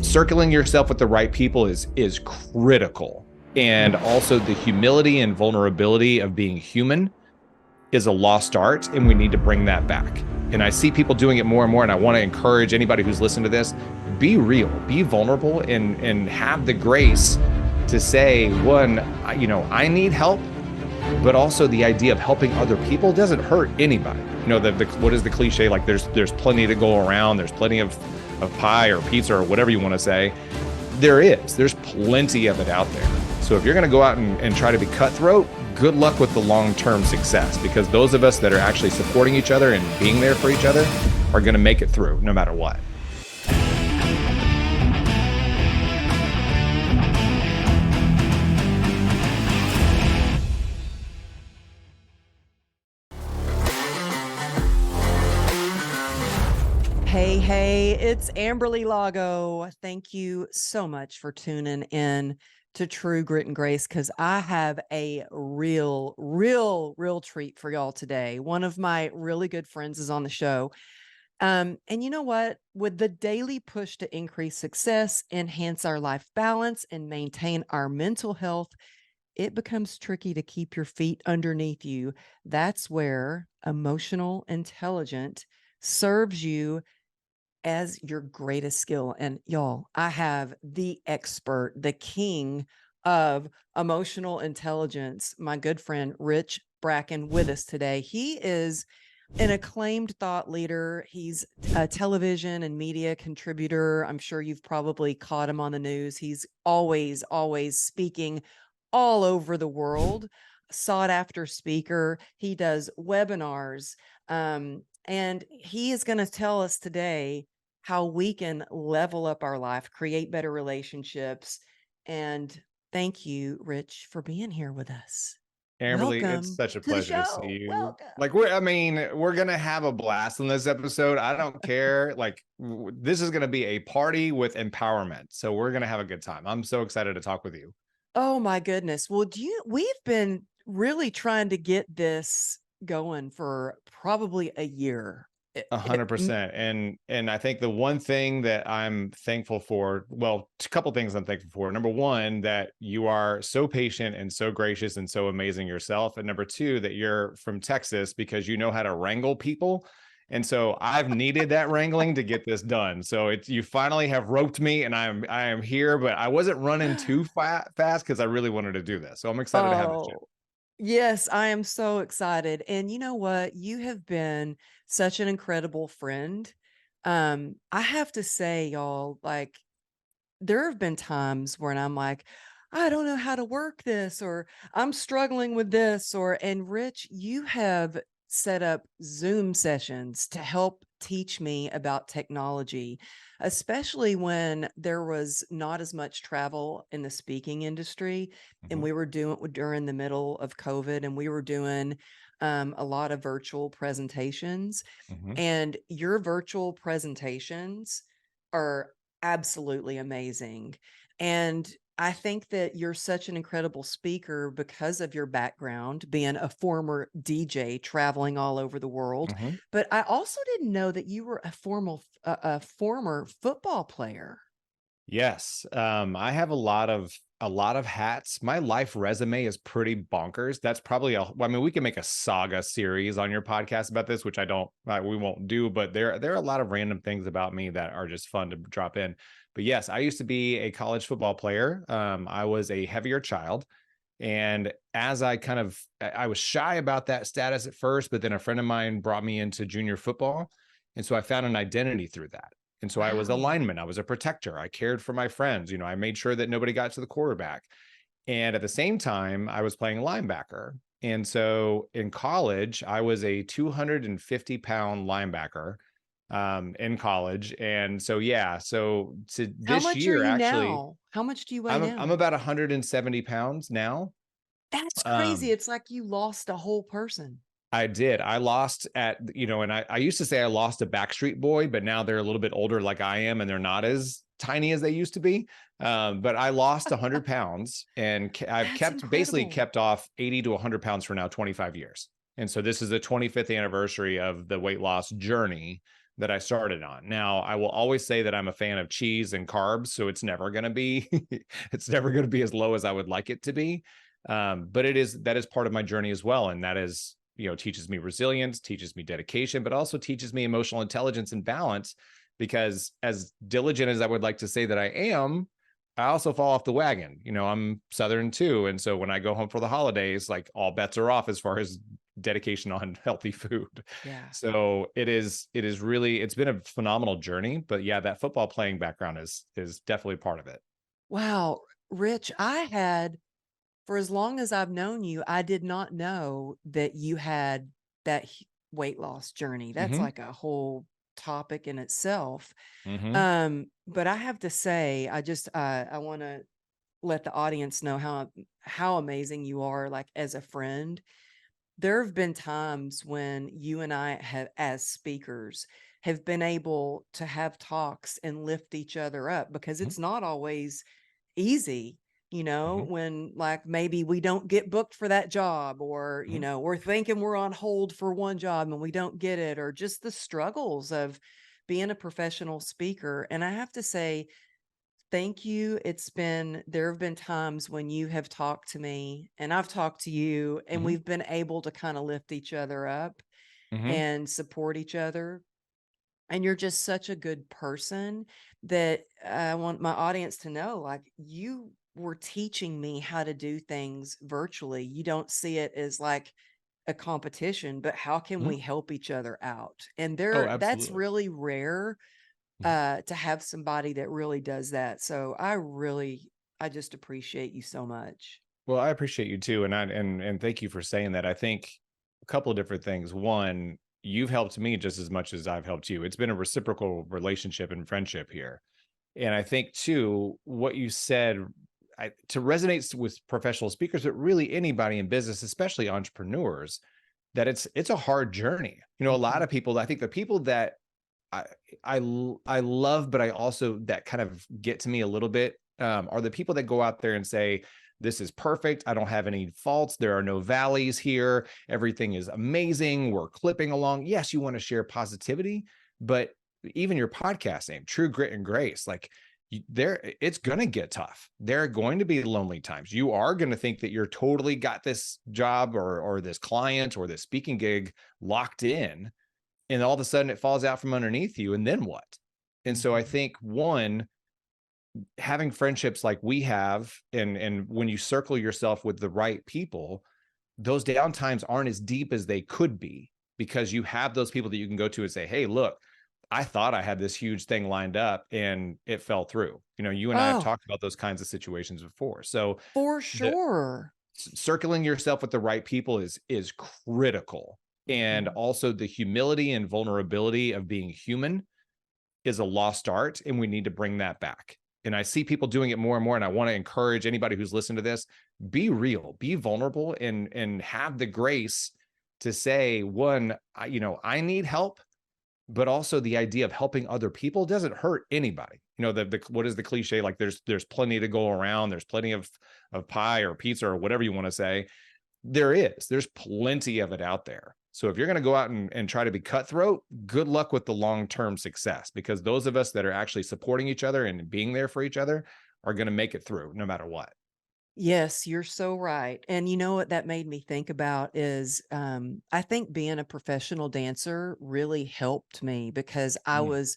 circling yourself with the right people is critical. And also the humility and vulnerability of being human is a lost art, and we need to bring that back. And I see people doing it more and more, and I want to encourage anybody who's listening to this, be real, be vulnerable, and have the grace to say, one, I need help, but also the idea of helping other people doesn't hurt anybody. What is the cliche? Like there's plenty to go around. There's plenty of pie or pizza or whatever you want to say. There's plenty of it out there. So if you're going to go out and try to be cutthroat, good luck with the long-term success, because those of us that are actually supporting each other and being there for each other are going to make it through no matter what. Hey, it's Amberly Lago. Thank you so much for tuning in to True Grit and Grace, because I have a real treat for y'all today. One of my really good friends is on the show. And you know what? With the daily push to increase success, enhance our life balance, and maintain our mental health, it becomes tricky to keep your feet underneath you. That's where emotional intelligence serves you as your greatest skill. And y'all, I have the expert, the king of emotional intelligence, my good friend, Rich Bracken, with us today. He is an acclaimed thought leader. He's a television and media contributor. I'm sure you've probably caught him on the news. He's always speaking all over the world, sought after speaker. He does webinars. And he is going to tell us today how we can level up our life, create better relationships. And thank you, Rich, for being here with us. Amberly, Welcome it's such a to the pleasure to show. see you. Welcome. Like we're gonna have a blast in this episode. I don't care. Like this is gonna be a party with empowerment. So we're gonna have a good time. I'm so excited to talk with you. Oh my goodness. Well, we've been really trying to get this going for probably a year. 100%. And I think the one thing that I'm thankful for, well, a couple things I'm thankful for. Number one, that you are so patient and so gracious and so amazing yourself. And number two, that you're from Texas, because you know how to wrangle people. And so I've needed that wrangling to get this done. So you finally have roped me, and I am here, but I wasn't running too fast because I really wanted to do this. So I'm excited to have this chat. Yes, I am so excited. And you know what? You have been such an incredible friend. I have to say, y'all, like, there have been times when I'm like, I don't know how to work this, or I'm struggling with this, and Rich, you have set up Zoom sessions to help teach me about technology, especially when there was not as much travel in the speaking industry. And we were doing during the middle of COVID, and we were doing a lot of virtual presentations. And your virtual presentations are absolutely amazing. And I think that you're such an incredible speaker because of your background, being a former DJ traveling all over the world. But I also didn't know that you were a former football player. Yes. I have a lot of hats. My life resume is pretty bonkers. That's probably we can make a saga series on your podcast about this, which we won't do, but there are a lot of random things about me that are just fun to drop in. But yes, I used to be a college football player. I was a heavier child. And as I was shy about that status at first, but then a friend of mine brought me into junior football. And so I found an identity through that. And so I was a lineman. I was a protector. I cared for my friends. I made sure that nobody got to the quarterback. And at the same time, I was playing linebacker. And so in college, I was a 250-pound linebacker in college. And so, yeah, so to How this much are year, you actually, now? How much do you weigh I'm now? about 170 pounds now. That's crazy. Um, It's like you lost a whole person. I did. I lost and I used to say I lost a Backstreet Boy, but now they're a little bit older like I am, and they're not as tiny as they used to be. But I lost 100 pounds, and I've basically kept off 80 to 100 pounds for now 25 years. And so this is the 25th anniversary of the weight loss journey that I started on. Now, I will always say that I'm a fan of cheese and carbs, so it's never going to be it's never going to be as low as I would like it to be. But that is part of my journey as well, and that is, teaches me resilience, teaches me dedication, but also teaches me emotional intelligence and balance. Because as diligent as I would like to say that I am, I also fall off the wagon. I'm Southern too, and so when I go home for the holidays, like all bets are off as far as dedication on healthy food. Yeah. So it is really, it's been a phenomenal journey. But yeah, that football playing background is definitely part of it. Wow, Rich, for as long as I've known you, I did not know that you had that weight loss journey. That's Mm-hmm. like a whole topic in itself. Mm-hmm. But I have to say, I want to let the audience know how amazing you are, like as a friend. There have been times when you and I have, as speakers, have been able to have talks and lift each other up, because Mm-hmm. it's not always easy, Mm-hmm. when like maybe we don't get booked for that job, or, Mm-hmm. we're thinking we're on hold for one job and we don't get it, or just the struggles of being a professional speaker. And I have to say, thank you. There have been times when you have talked to me and I've talked to you, and Mm-hmm. we've been able to kind of lift each other up Mm-hmm. and support each other. And you're just such a good person that I want my audience to know, like, you were teaching me how to do things virtually. You don't see it as like a competition, but how can Mm-hmm. we help each other out? And Oh, that's absolutely. really rare, Mm-hmm. to have somebody that really does that. So I just appreciate you so much. Well, I appreciate you too, and thank you for saying that. I think a couple of different things. One, you've helped me just as much as I've helped you. It's been a reciprocal relationship and friendship here. And I think too, what you said, to resonate with professional speakers, but really anybody in business, especially entrepreneurs, that it's a hard journey. A lot Mhm. of people, I think the people that I I love, but I also that kind of get to me a little bit, are the people that go out there and say, "This is perfect. I don't have any faults. There are no valleys here. Everything is amazing. We're clipping along." Yes, you want to share positivity, but even your podcast name, True Grit and Grace, like it's going to get tough. There are going to be lonely times. You are going to think that you're totally got this job or this client or this speaking gig locked in, and all of a sudden it falls out from underneath you, and then what? And so I Mhm. think, one, having friendships like we have, and when you circle yourself with the right people, those downtimes aren't as deep as they could be, because you have those people that you can go to and say, "Hey, look, I thought I had this huge thing lined up and it fell through." You and I have Oh, talked about those kinds of situations before. So for the sure. circling yourself with the right people is critical. And Mhm. also the humility and vulnerability of being human is a lost art, and we need to bring that back. And I see people doing it more and more, and I want to encourage anybody who's listening to this: be real, be vulnerable, and have the grace to say, one, I need help, but also the idea of helping other people doesn't hurt anybody. The what is the cliche? Like there's plenty to go around. There's plenty of pie or pizza or whatever you want to say. There's plenty of it out there. So if you're going to go out and try to be cutthroat, good luck with the long-term success, because those of us that are actually supporting each other and being there for each other are going to make it through no matter what. Yes, you're so right. And you know what that made me think about is, I think being a professional dancer really helped me, because I Mm, was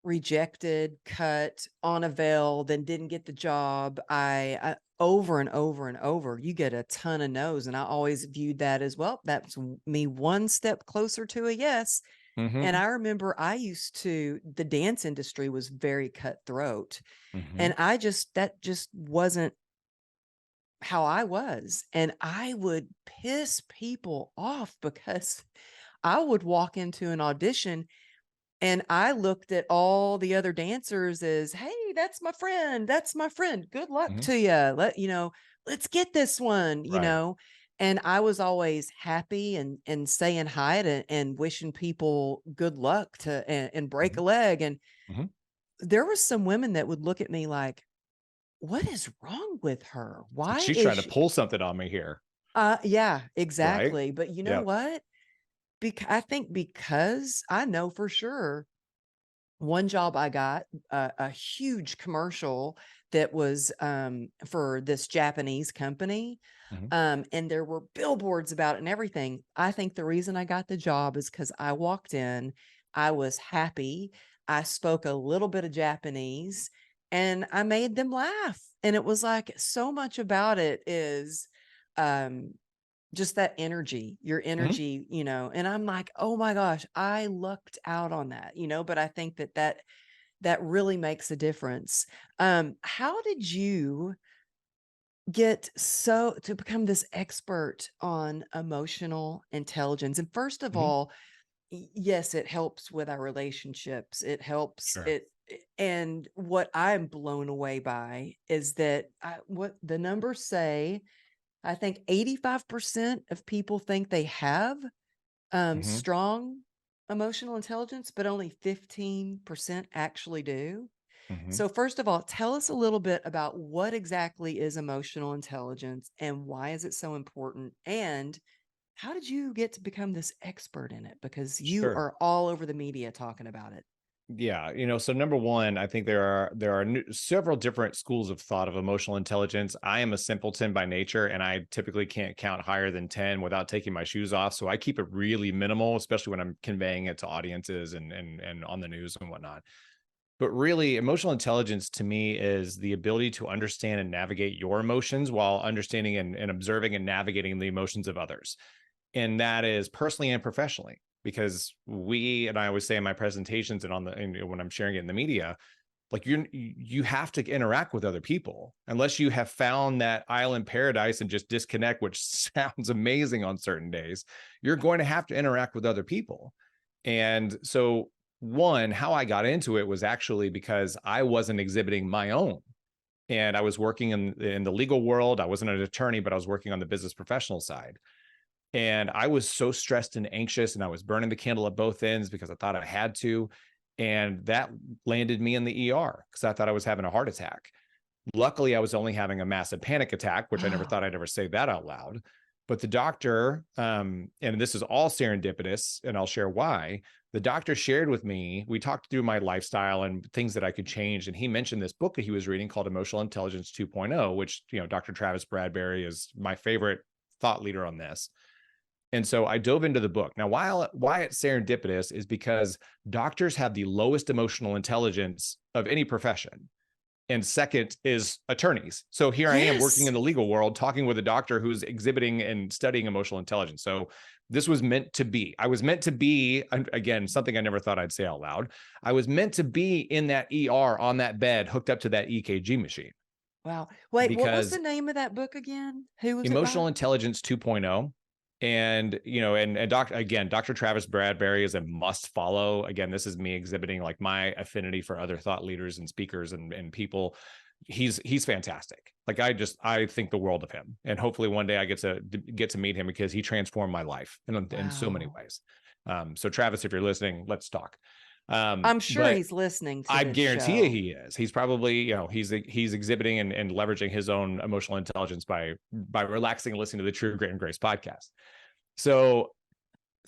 rejected, cut on a veil, then didn't get the job. I over and over and over, you get a ton of no's. And I always viewed that as, well, that's me one step closer to a yes. And mm-hmm, I remember the dance industry was very cutthroat. mm-hmm, And that just wasn't how I was. And I would piss people off, because I would walk into an audition and I looked at all the other dancers as, "Hey, that's my friend. That's my friend. Good luck mm-hmm. to you. Let's get this one." Right. And I was always happy and saying hi and wishing people good luck and break Mm-hmm, a leg. And mm-hmm. there were some women that would look at me like, "What is wrong with her? It's like, Why she's is trying to she?" pull something on me here. Yeah, Right. exactly. But you know Yeah. what? I think because I know for sure one job I got, a huge commercial that was for this Japanese company. Mhm. And there were billboards about it and everything. I think the reason I got the job is because I walked in, I was happy, I spoke a little bit of Japanese, and I made them laugh. And it was like so much about it is um just that energy, your Mhm. energy, and I'm like, oh my gosh, I lucked out on that, but I think that really makes a difference. How did you get so to become this expert on emotional intelligence? And first of Mhm. all, yes, it helps with our relationships. It helps Sure. it. And what I'm blown away by is that what the numbers say, I think 85% of people think they have Mhm. strong emotional intelligence, but only 15% actually do. Mhm. So, first of all, tell us a little bit about what exactly is emotional intelligence and why is it so important? And how did you get to become this expert in it? Because you Sure. are all over the media talking about it. Yeah, so number one, I think there are several different schools of thought of emotional intelligence. I am a simpleton by nature, and I typically can't count higher than 10 without taking my shoes off. So I keep it really minimal, especially when I'm conveying it to audiences and on the news and whatnot. But really, emotional intelligence to me is the ability to understand and navigate your emotions while understanding and observing and navigating the emotions of others. And that is personally and professionally, because and I always say in my presentations and when I'm sharing it in the media, like you have to interact with other people unless you have found that island paradise and just disconnect, which sounds amazing on certain days. You're going to have to interact with other people. And so how I got into it was actually because I wasn't exhibiting my own. And I was working in the legal world. I wasn't an attorney, but I was working on the business professional side. And I was so stressed and anxious, and I was burning the candle at both ends because I thought I had to. And that landed me in the ER because I thought I was having a heart attack. Luckily, I was only having a massive panic attack, which I never Oh, thought I'd ever say that out loud. But the doctor, and this is all serendipitous, and I'll share why. The doctor shared with me, we talked through my lifestyle and things that I could change. And he mentioned this book that he was reading called Emotional Intelligence 2.0, which, Dr. Travis Bradberry is my favorite thought leader on this. And so I dove into the book. Now, why it's serendipitous is because doctors have the lowest emotional intelligence of any profession. And second is attorneys. So here I am working yes. in the legal world, talking with a doctor who's exhibiting and studying emotional intelligence. So this was meant to be. I was meant to be, again, something I never thought I'd say out loud. I was meant to be in that ER on that bed, hooked up to that EKG machine, Wow. Wait, what was the because name of that book again? Who was it by? Emotional Intelligence 2.0. And Dr. Travis Bradberry is a must follow. Again, this is me exhibiting like my affinity for other thought leaders and speakers and people. He's fantastic. Like I think the world of him, and hopefully one day I get to meet him because he transformed my life in so many Wow. ways. So Travis, if you're listening, let's talk. I'm sure But he's listening to I this guarantee you show. he is. He's probably, he's exhibiting and leveraging his own emotional intelligence by relaxing and listening to the True Grit and Grace podcast. So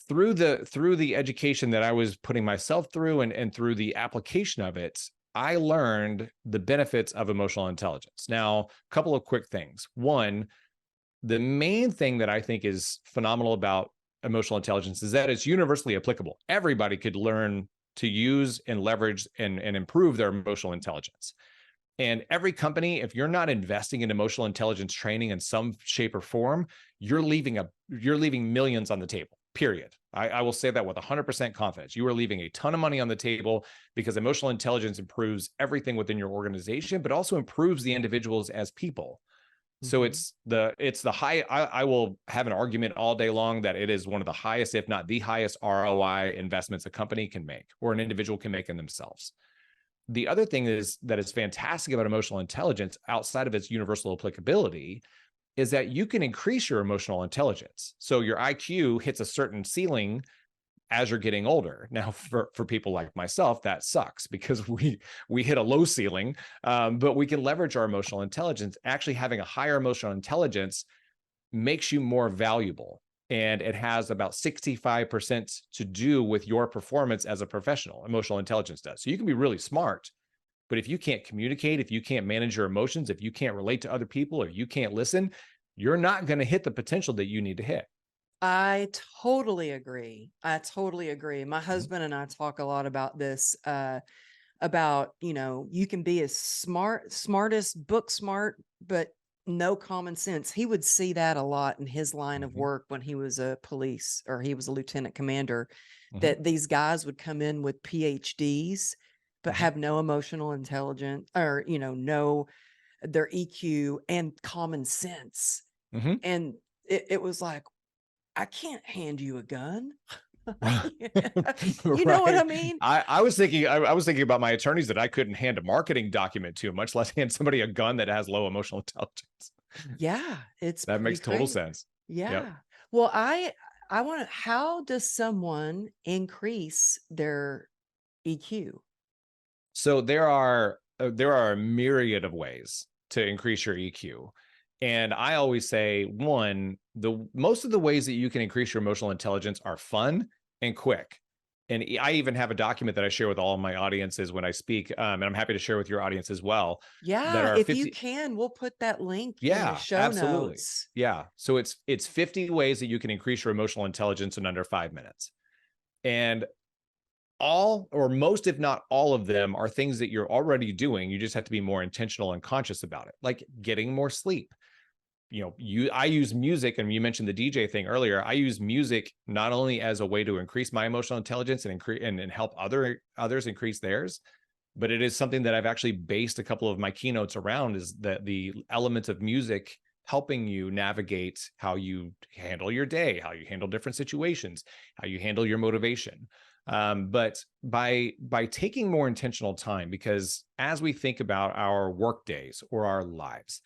through the education that I was putting myself through and through the application of it, I learned the benefits of emotional intelligence. Now, a couple of quick things. One, the main thing that I think is phenomenal about emotional intelligence is that it's universally applicable. Everybody could learn to use and leverage and improve their emotional intelligence. And every company, if you're not investing in emotional intelligence training in some shape or form, you're leaving millions on the table. Period. I will say that with 100% confidence. You are leaving a ton of money on the table because emotional intelligence improves everything within your organization, but also improves the individuals as people. So Mhm. it's the high. I will have an argument all day long that it is one of the highest, if not the highest, ROI investments a company can make or an individual can make in themselves. The other thing that is fantastic about emotional intelligence outside of its universal applicability is that you can increase your emotional intelligence. So your IQ hits a certain ceiling as you're getting older. Now, for people like myself, that sucks because we hit a low ceiling, but we can leverage our emotional intelligence. Actually, having a higher emotional intelligence makes you more valuable. And it has about 65% to do with your performance as a professional. Emotional intelligence does. So you can be really smart, but if you can't communicate, if you can't manage your emotions, if you can't relate to other people, or you can't listen, you're not going to hit the potential that you need to hit. I totally agree. I totally agree. My Mm-hmm. husband and I talk a lot about this, about, you can be as smartest, book smart, but no common sense. He would see that a lot in his line of Mm-hmm. work when he was a police, or he was a lieutenant commander, Mm-hmm. that these guys would come in with PhDs, but Mm-hmm. have no emotional intelligence, or, no, their EQ and common sense. Mm-hmm. And it was like, I can't hand you a gun. You know what I Right. mean? I was thinking, I was thinking about my attorneys that I couldn't hand a marketing document to, much less hand somebody a gun that has low emotional intelligence. Yeah, it's That pretty makes total crazy. sense. Yep. Yeah. Well, I want to, how does someone increase their EQ? So there are a myriad of ways to increase your EQ. And I always say, one, the most of the ways that you can increase your emotional intelligence are fun and quick. And I even have a document that I share with all of my audiences when I speak, and I'm happy to share with your audience as well. That Yeah, are if you 50. can, we'll put that link in the Yeah, show absolutely. notes. Yeah. So it's 50 ways that you can increase your emotional intelligence in under 5 minutes. And all or most, if not all of them, are things that you're already doing. You just have to be more intentional and conscious about it, like getting more sleep. I use music, and you mentioned the DJ thing earlier. I use music not only as a way to increase my emotional intelligence and increase and help others increase theirs, but it is something that I've actually based a couple of my keynotes around, is that the element of music helping you navigate how you handle your day, how you handle different situations, how you handle your motivation. But by taking more intentional time, because as we think about our work days or our lives,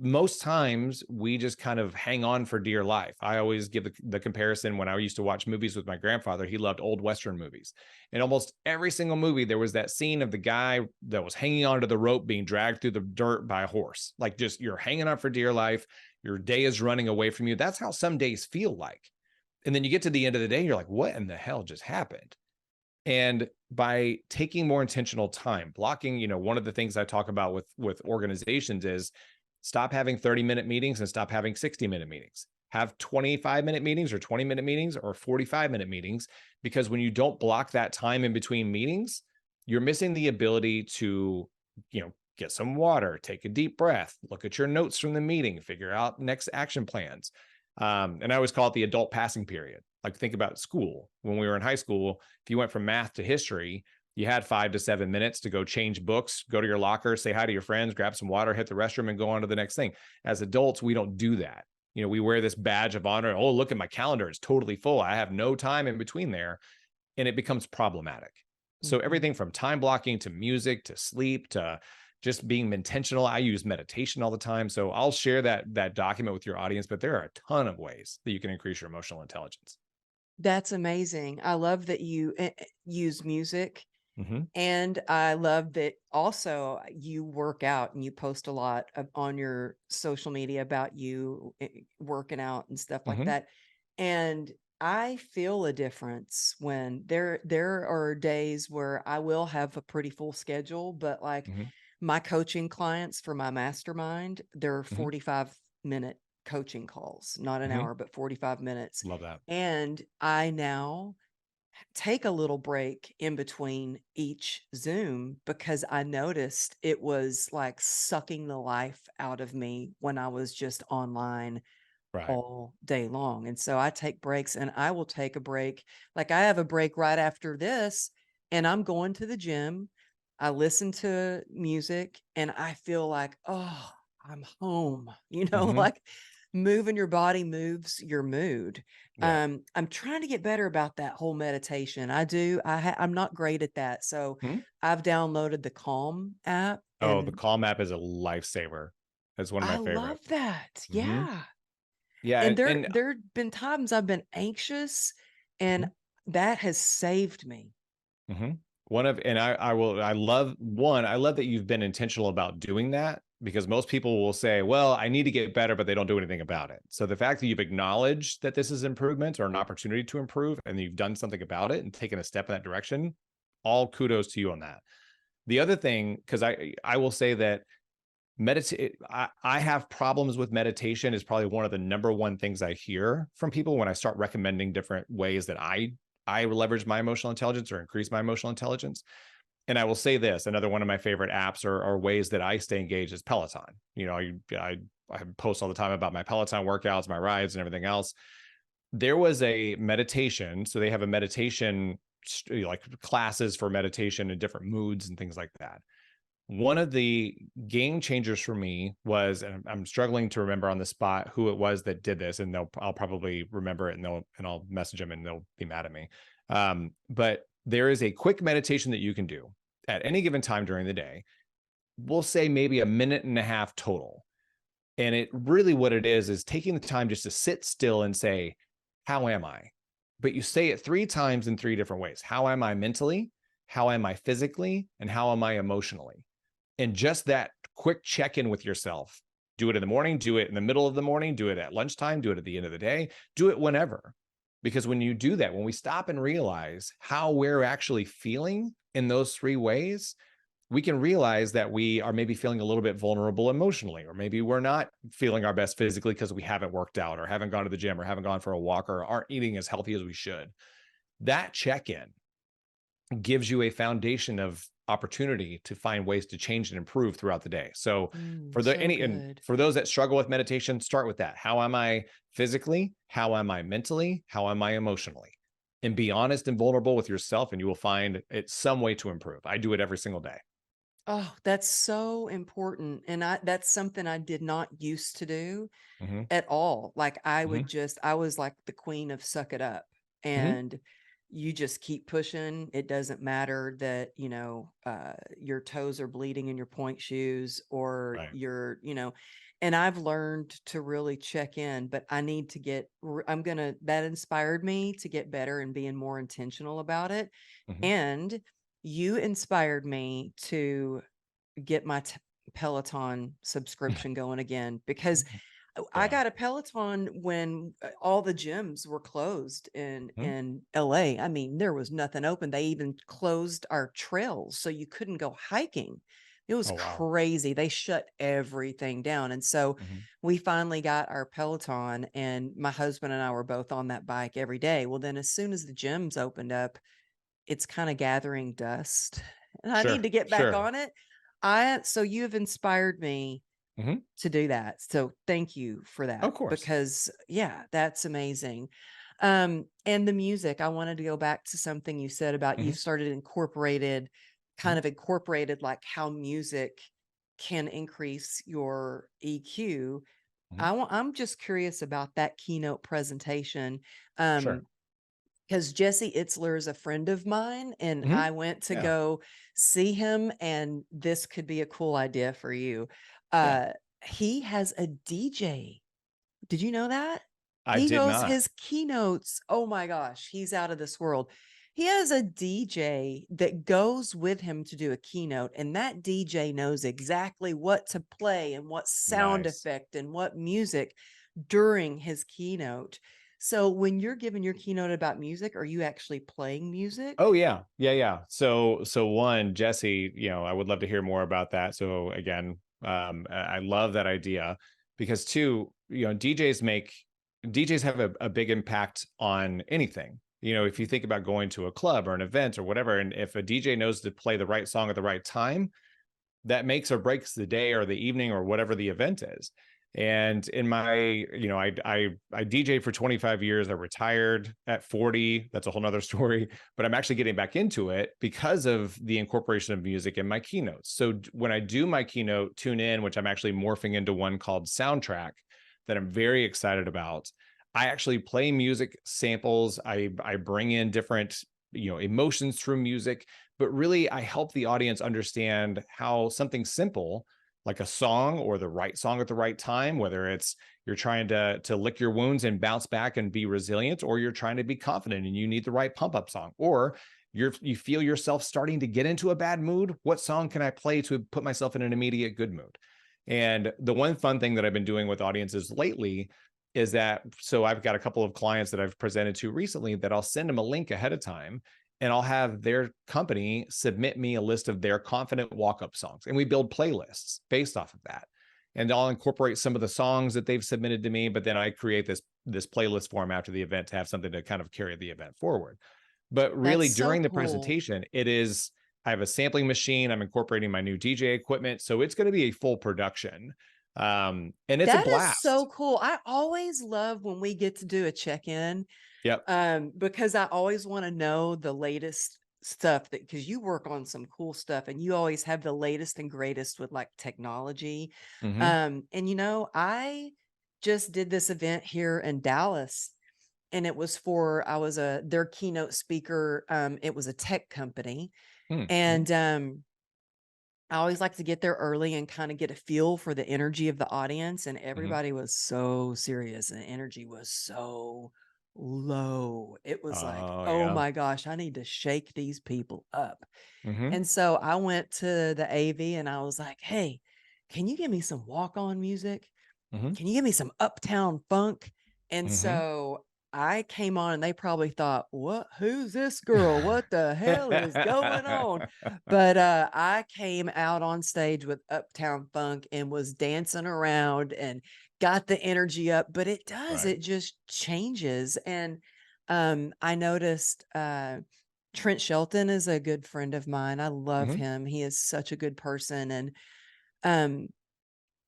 most times we just kind of hang on for dear life. I always give the comparison when I used to watch movies with my grandfather. He loved old Western movies. In almost every single movie, there was that scene of the guy that was hanging onto the rope being dragged through the dirt by a horse. Like, just, you're hanging on for dear life. Your day is running away from you. That's how some days feel like. And then you get to the end of the day, and you're like, what in the hell just happened? And by taking more intentional time, blocking, one of the things I talk about with organizations is stop having 30-minute meetings and stop having 60-minute meetings. Have 25-minute meetings or 20-minute meetings or 45-minute meetings, because when you don't block that time in between meetings, you're missing the ability to, get some water, take a deep breath, look at your notes from the meeting, figure out next action plans. And I always call it the adult passing period. Like, think about school. When we were in high school, if you went from math to history, you had 5 to 7 minutes to go change books, go to your locker, say hi to your friends, grab some water, hit the restroom, and go on to the next thing. As adults, we don't do that. We wear this badge of honor. Oh, look at my calendar. It's totally full. I have no time in between there. And it becomes problematic. So everything from time blocking to music to sleep to just being intentional. I use meditation all the time. So I'll share that document with your audience, but there are a ton of ways that you can increase your emotional intelligence. That's amazing. I love that you use music. Mm-hmm. And I love that also you work out and you post a lot on your social media about you working out and stuff like Mm-hmm. that. And I feel a difference when there are days where I will have a pretty full schedule, but like Mm-hmm. my coaching clients for my mastermind, they're Mm-hmm. 45-minute coaching calls, not an Mm-hmm. hour, but 45 minutes. Love that. And I now take a little break in between each Zoom, because I noticed it was like sucking the life out of me when I was just online Right. all day long. And so I take breaks, and I will take a break. Like, I have a break right after this, and I'm going to the gym. I listen to music, and I feel like, oh, I'm home, Mm-hmm. like moving your body moves your mood. Yeah. I'm trying to get better about that whole meditation. I'm not great at that. So Hmm? I've downloaded the Calm app, Oh, the and Calm app is a lifesaver. It's one of my I favorite. love that. Mm-hmm. Yeah. Yeah. And And, there and there've been times I've been anxious, and that has saved me. mm-hmm. I love that you've been intentional about doing that. because most people will say, well, I need to get better, but they don't do anything about it. So the fact that you've acknowledged that this is improvement or an opportunity to improve, and you've done something about it and taken a step in that direction, all kudos to you on that. The other thing, because I will say that I have problems with meditation is probably one of the number one things I hear from people when I start recommending different ways that I leverage my emotional intelligence or increase my emotional intelligence. And I will say this, another one of my favorite apps or ways that I stay engaged is Peloton. You know, I post all the time about my Peloton workouts, my rides, and everything else. There was a meditation. So they have a meditation, like classes for meditation in different moods and things like that. One of the game changers for me was, and I'm struggling to remember on the spot who it was that did this, and I'll probably remember it, and I'll message them and they'll be mad at me. But there is a quick meditation that you can do at any given time during the day. We'll say maybe 1.5 minutes total. And it really, what it is taking the time just to sit still and say, how am I? But you say it 3 times in 3 different ways. How am I mentally? How am I physically? And how am I emotionally? And just that quick check-in with yourself. Do it in the morning, do it in the middle of the morning, do it at lunchtime, do it at the end of the day, do it whenever. Because when you do that, when we stop and realize how we're actually feeling in those 3 ways, we can realize that we are maybe feeling a little bit vulnerable emotionally, or maybe we're not feeling our best physically because we haven't worked out or haven't gone to the gym or haven't gone for a walk or aren't eating as healthy as we should. That check-in gives you a foundation of opportunity to find ways to change and improve throughout the day. So and for those that struggle with meditation, start with that. How am I physically? How am I mentally? How am I emotionally? And be honest and vulnerable with yourself, and you will find it's some way to improve. I do it every single day. Oh, that's so important. And that's something I did not used to do at all. Like I was like the queen of suck it up, and you just keep pushing. It doesn't matter that, your toes are bleeding in your point shoes or and I've learned to really check in, but I need to that inspired me to get better and being more intentional about it. And you inspired me to get my Peloton subscription going again, because I got a Peloton when all the gyms were closed in LA. I mean, there was nothing open. They even closed our trails, so you couldn't go hiking. It was crazy. They shut everything down. And so we finally got our Peloton, and my husband and I were both on that bike every day. Well, then as soon as the gyms opened up, it's kind of gathering dust, and I need to get back on it. So you've inspired me to do that. So thank you for that. Of course. Because that's amazing. And the music, I wanted to go back to something you said about you've started incorporated like how music can increase your EQ. I'm just curious about that keynote presentation. Because Jesse Itzler is a friend of mine, and I went to go see him, and this could be a cool idea for you. He has a DJ. Did you know that? I did not. His keynotes. Oh my gosh, he's out of this world. He has a DJ that goes with him to do a keynote, and that DJ knows exactly what to play and what sound effect and what music during his keynote. So when you're giving your keynote about music, are you actually playing music? Oh yeah. So one, Jesse, I would love to hear more about that. So again, I love that idea, because 2, DJs have a big impact on anything. If you think about going to a club or an event or whatever, and if a DJ knows to play the right song at the right time, that makes or breaks the day or the evening or whatever the event is. And in my, I DJed for 25 years. I retired at 40. That's a whole nother story, but I'm actually getting back into it because of the incorporation of music in my keynotes. So when I do my keynote Tune In, which I'm actually morphing into one called Soundtrack that I'm very excited about, I actually play music samples. I bring in different, emotions through music, but really I help the audience understand how something simple like a song or the right song at the right time, whether it's you're trying to lick your wounds and bounce back and be resilient, or you're trying to be confident and you need the right pump up song, or you feel yourself starting to get into a bad mood. What song can I play to put myself in an immediate good mood? And the one fun thing that I've been doing with audiences lately is that, so I've got a couple of clients that I've presented to recently that I'll send them a link ahead of time, and I'll have their company submit me a list of their confident walk-up songs. And we build playlists based off of that. And I'll incorporate some of the songs that they've submitted to me, but then I create this playlist for them after the event to have something to kind of carry the event forward. But really, That's so during the cool. presentation, I have a sampling machine. I'm incorporating my new DJ equipment. So it's going to be a full production. And it's a That is blast. so cool. I always love when we get to do a check-in. Yep. Because I always want to know the latest stuff, that because you work on some cool stuff and you always have the latest and greatest with like technology. Mm-hmm. And I just did this event here in Dallas, and it was I was their keynote speaker. It was a tech company. Mm-hmm. And I always like to get there early and kind of get a feel for the energy of the audience. And everybody was so serious, and the energy was so low. It was like, oh Yeah. my gosh, I need to shake these people up. Mm-hmm. And so I went to the AV and I was like, hey, can you give me some walk-on music? Mm-hmm. Can you give me some Uptown Funk? And Mm-hmm. so I came on and they probably thought, who's this girl? What the hell is going on? But I came out on stage with Uptown Funk and was dancing around and got the energy up. But it does, Right. it just changes. And I noticed Trent Shelton is a good friend of mine. I love Mm-hmm. him. He is such a good person. And um,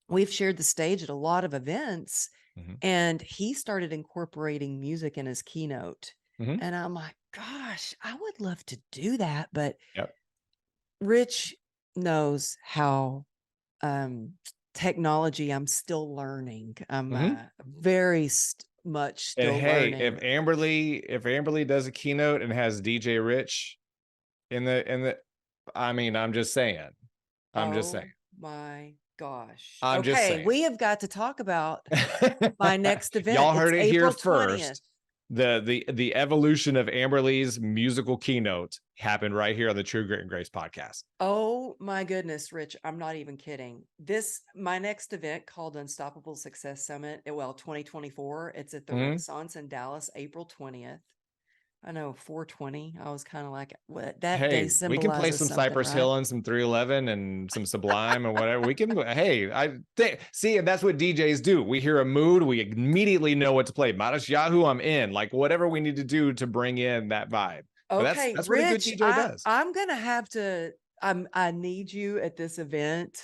we've shared the stage at a lot of events, Mm-hmm. and he started incorporating music in his keynote. Mm-hmm. And I'm like, gosh, I would love to do that. But Yep. Rich knows how technology, I'm still learning. I'm Mm-hmm. very much And still hey, if learning. Amberly does a keynote and has DJ Rich in the, I mean, I'm just saying. I'm just saying. Oh my gosh. I'm just Okay, saying. we have got to talk about my next event. Y'all It's heard it here April 20th. first. The evolution of Amberly's musical keynote happened right here on the True Grit and Grace podcast. Oh my goodness, Rich. I'm not even kidding. My next event called Unstoppable Success Summit, 2024. It's at the Mm-hmm. Renaissance in Dallas, April 20th. I know, 420. I was kind of like, what, that day Hey, we can play symbolizes some something, Cypress right? Hill and some 311 and some Sublime and whatever. We can, hey, see, and that's what DJs do. We hear a mood, we immediately know what to play. Modest Yahoo, I'm in. Like whatever we need to do to bring in that vibe. But Okay, that's what a good Rich, DJ does. I'm gonna have to. I need you at this event.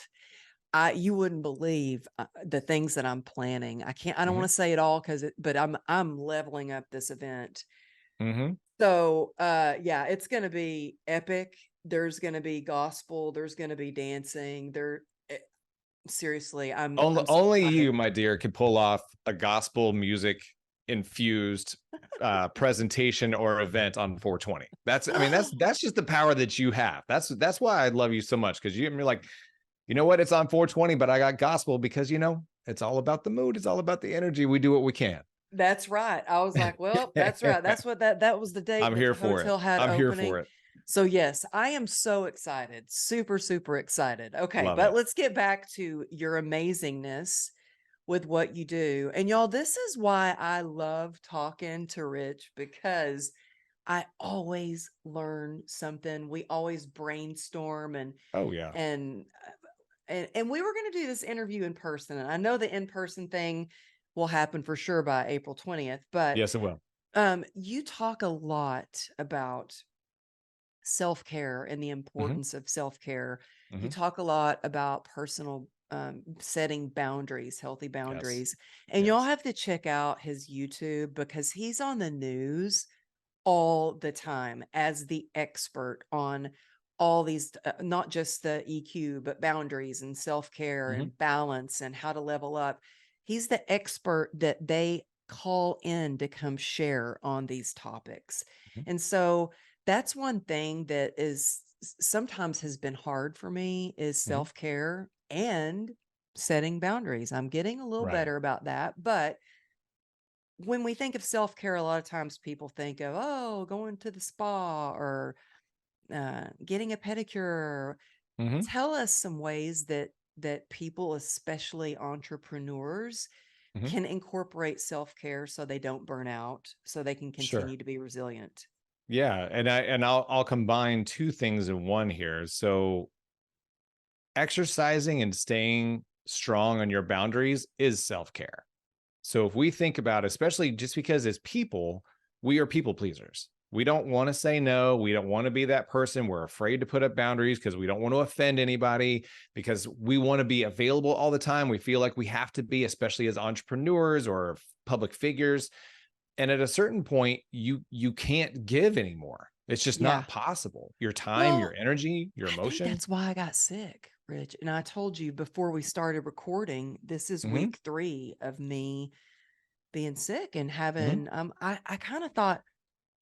You wouldn't believe the things that I'm planning. I can't. I don't Mm-hmm. want to say it all but I'm leveling up this event. Mm-hmm. So yeah, it's gonna be epic. There's gonna be gospel. There's gonna be dancing. Seriously, I'm so Only excited. you, my dear, can pull off a gospel music infused presentation or event on 420. I mean, that's just the power that you have. That's why I love you so much, because you're like, you know what? It's on 420, but I got gospel because it's all about the mood. It's all about the energy. We do what we can. That's right. I was like, well, that's right. That's what that was the date I'm that here the for it. hotel had I'm here opening. for it. So yes, I am so excited. Super, super excited. Okay, Love but it. let's get back to your amazingness with what you do. And y'all, this is why I love talking to Rich, because I always learn something. We always brainstorm Oh yeah. and and we were going to do this interview in person. And I know the in-person thing will happen for sure by April 20th, but Yes, it will. you talk a lot about self-care and the Mm-hmm. importance of self-care. You Mm-hmm. talk a lot about personal setting boundaries, healthy Yes. boundaries. And y'all Yes. have to check out his YouTube, because he's on the news all the time as the expert on all these, not just the EQ, but boundaries and self-care Mm-hmm. and balance and how to level up. He's the expert that they call in to come share on these topics. Mm-hmm. And so that's one thing that is sometimes has been hard for me, is Mm-hmm. self-care and setting boundaries. I'm getting a little Right. better about that, but when we think of self-care, a lot of times people think of, oh, going to the spa or getting a pedicure. Mm-hmm. Tell us some ways that that people, especially entrepreneurs, Mhm. can incorporate self-care so they don't burn out, so they can Sure. continue to be resilient. Yeah, and I'll combine two things in one here. So exercising and staying strong on your boundaries is self-care. So if we think about, especially just because as people, we are people pleasers. We don't want to say no. We don't want to be that person. We're afraid to put up boundaries because we don't want to offend anybody, because we want to be available all the time. We feel like we have to be, especially as entrepreneurs or public figures. And at a certain point, you can't give anymore. It's just Yeah. not possible. Your time, your Well, energy, your I think emotion. that's why I got sick, Rich. And I told you before we started recording, this is Hmm. week 3 of me being sick and Hmm. having I kind of thought,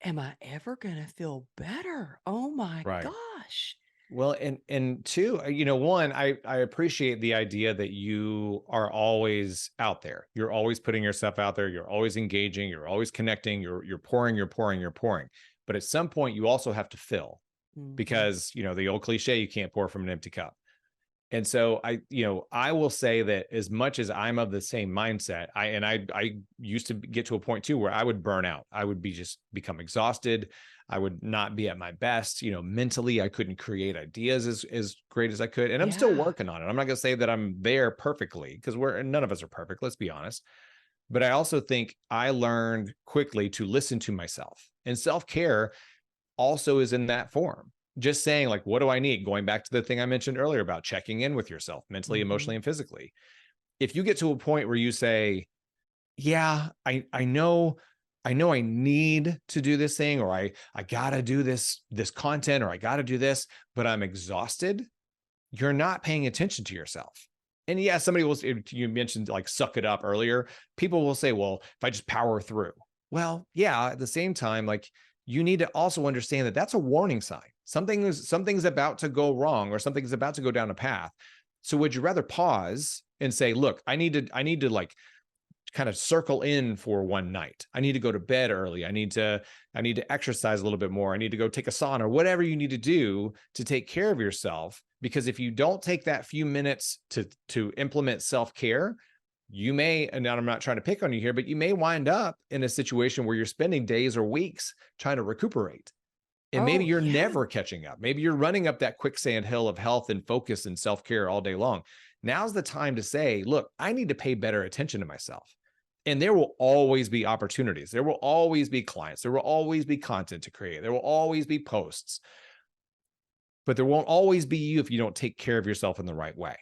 am I ever gonna feel better? Oh my Right. gosh. Well, and two, one, I appreciate the idea that you are always out there. You're always putting yourself out there. You're always engaging. You're always connecting. You're pouring. You're pouring. You're pouring. But at some point, you also have to fill, Mhm. because the old cliche, you can't pour from an empty cup. And so I will say that as much as I'm of the same mindset, I used to get to a point too where I would burn out. I would just become exhausted. I would not be at my best. Mentally, I couldn't create ideas as great as I could. And I'm still Yeah. working on it. I'm not going to say that I'm there perfectly, because none of us are perfect. Let's be honest. But I also think I learned quickly to listen to myself, and self-care also is in that form. Just saying, like, what do I need? Going back to the thing I mentioned earlier about checking in with yourself mentally, Mhm. emotionally, and physically. If you get to a point where you say, yeah, I know I need to do this thing, or I gotta do this content, or I gotta do this, but I'm exhausted, you're not paying attention to yourself. And yeah, somebody will, you mentioned like suck it up earlier. People will say, well, if I just power through. Well, yeah, at the same time, like, you need to also understand that that's a warning sign. Something's about to go wrong, or something's about to go down a path. So would you rather pause and say, look, I need to like kind of circle in for one night. I need to go to bed early. I need to exercise a little bit more. I need to go take a sauna, or whatever you need to do to take care of yourself. Because if you don't take that few minutes to implement self-care, you may, and I'm not trying to pick on you here, but you may wind up in a situation where you're spending days or weeks trying to recuperate. And maybe Oh, you're yeah. never catching up. Maybe you're running up that quicksand hill of health and focus and self-care all day long. Now's the time to say, look, I need to pay better attention to myself. And there will always be opportunities. There will always be clients. There will always be content to create. There will always be posts. But there won't always be you if you don't take care of yourself in the right way.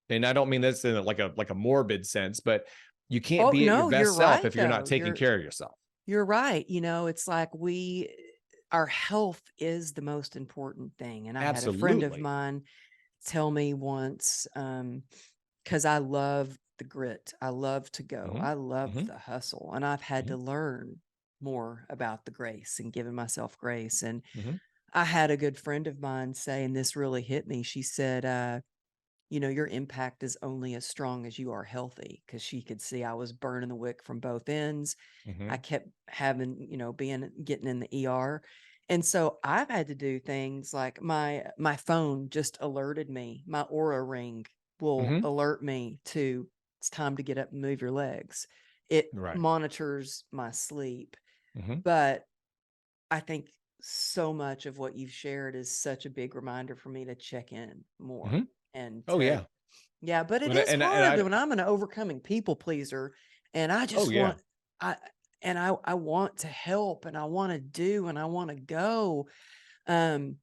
And I don't mean this in like a morbid sense, but you can't Oh, be at your no, you're best self right if you're not though. taking care of yourself. You're right. It's like our health is the most important thing. And I had a friend of Absolutely. mine tell me once, because I love the grit. I love to go. Hmm. I love Hmm. the hustle. And I've had Hmm. to learn more about the grace and giving myself grace. And Hmm. I had a good friend of mine say, and this really hit me. She said, your impact is only as strong as you are healthy, because she could see I was burning the wick from both ends. I Hmm. kept having, getting in the ER. And so I've had to do things like my phone just alerted me. My Aura ring will Hmm. alert me to it's time to get up and move your legs. It Right. monitors my sleep. Hmm. But I think so much of what you've shared is such a big reminder for me to check in Hmm. more and Oh to yeah. yeah, but it And I- is and I- and hard I when I'm an overcoming people pleaser and I oh just yeah. want I I want to help and I want to do and I want to go. Um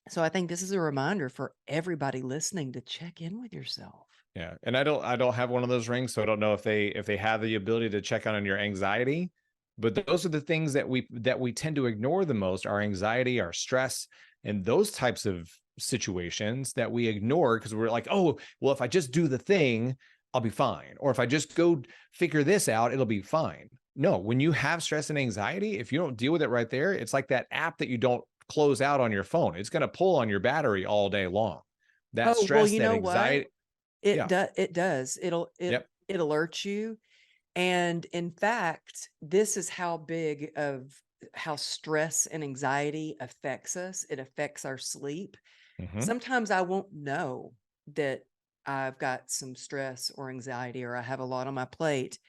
so I think this is a reminder for everybody listening to check in with yourself. Yeah. And I don't have one of those rings, so I don't know if they have the ability to check on your anxiety. But those are the things that we tend to ignore the most: our anxiety, our stress, and those types of situations that we ignore because we're like, oh, well, if I just do the thing, I'll be fine. Or if I just go figure this out, it'll be fine. No, when you have stress and anxiety, if you don't deal with it right there, it's like that app that you don't close out on your phone. It's going to pull on your battery all day long. That Oh, well, stress, you that know what? anxiety. Yeah. It does. Yep. It alerts you. And in fact, this is how big of how stress and anxiety affects us. It affects our sleep. Hmm. Sometimes I won't know that I've got some stress or anxiety, or I have a lot on my plate,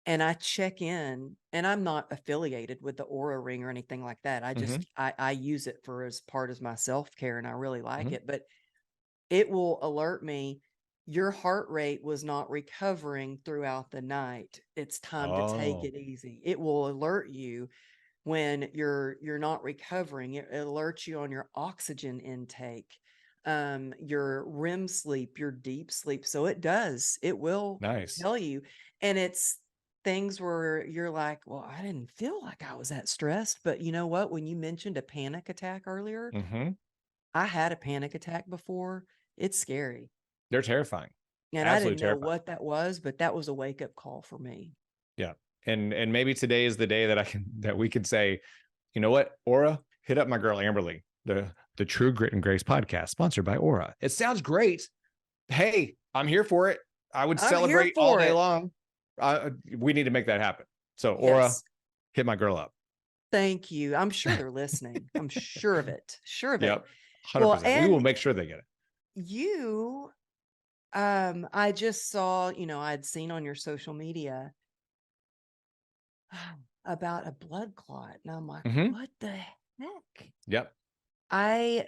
and I check in, and I'm not affiliated with the Aura Ring or anything like that. I Hmm. just I use it for as part of my self-care, and I really like Hmm. it. But it will alert me, your heart rate was not recovering throughout the night. It's time to take Oh, it easy. It will alert you when you're not recovering. It alerts you on your oxygen intake, your REM sleep, your deep sleep. So it will nice. tell you. And it's things where you're like, well, I didn't feel like I was that stressed. But you know what? When you mentioned a panic attack earlier, Hmm. I had a panic attack before. It's scary. They're terrifying. And I Absolutely didn't know terrifying. what that was, but that was a wake up call for me. Yeah. And maybe today is the day that we can say, you know what, Aura, hit up my girl Amberly, the True Grit and Grace podcast, sponsored by Aura. It sounds great. Hey, I'm here for it. I would I'm here celebrate all for day it. long. We need to make that happen. So Aura, Yes. hit my girl up. Thank you. I'm sure they're listening. I'm sure of it. Sure of it. Yep. Well, 100%. We will and make sure they get it. you, I just saw, I'd seen on your social media about a blood clot. And I'm like, Hmm. what the heck? Yep. I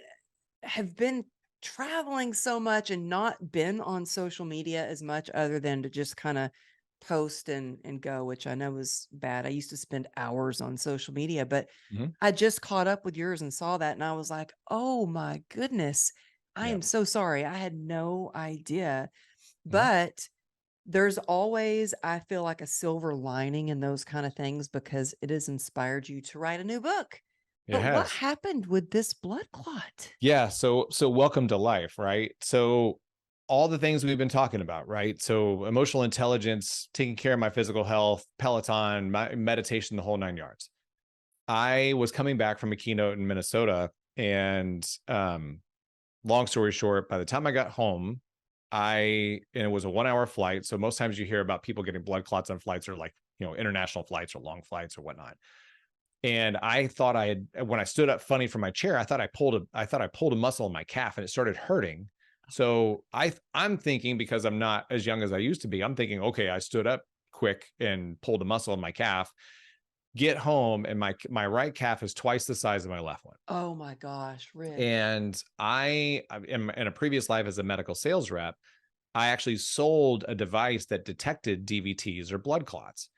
have been traveling so much and not been on social media as much other than to just kind of post and go, which I know is bad. I used to spend hours on social media, but Hmm. I just caught up with yours and saw that. And I was like, oh my goodness, I am Yep. so sorry. I had no idea. Hmm. But there's always, I feel like, a silver lining in those kind of things because it has inspired you to write a new book. It But what has. happened with this blood clot? Yeah. So welcome to life, right? So all the things we've been talking about, right? So emotional intelligence, taking care of my physical health, Peloton, my meditation, the whole nine yards. I was coming back from a keynote in Minnesota, and long story short, by the time I got home, and it was a 1 hour flight. So most times you hear about people getting blood clots on flights, or like, international flights or long flights or whatnot. And I thought when I stood up funny from my chair, I thought I pulled a muscle in my calf and it started hurting. So I'm thinking, because I'm not as young as I used to be, I'm thinking, okay, I stood up quick and pulled a muscle in my calf. Get home, and my right calf is twice the size of my left one. Oh my gosh, Rick. And in a previous life as a medical sales rep, I actually sold a device that detected DVTs or blood clots.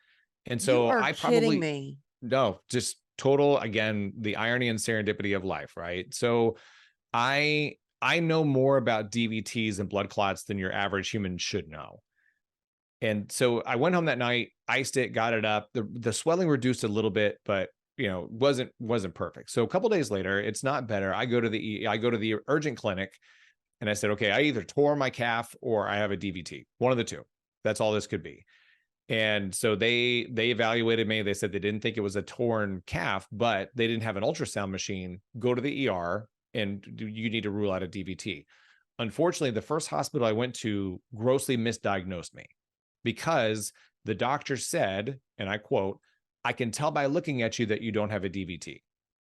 And You so are I kidding probably, me. no, just total, again, the irony and serendipity of life, right? So I know more about DVTs and blood clots than your average human should know. And so I went home that night, iced it, got it up. The swelling reduced a little bit, but wasn't perfect. So a couple days later, it's not better. I go to the urgent clinic, and I said, okay, I either tore my calf or I have a DVT. One of the two. That's all this could be. And so they evaluated me. They said they didn't think it was a torn calf, but they didn't have an ultrasound machine. Go to the ER, and you need to rule out a DVT. Unfortunately, the first hospital I went to grossly misdiagnosed me, because the doctor said, and I quote, "I can tell by looking at you that you don't have a DVT."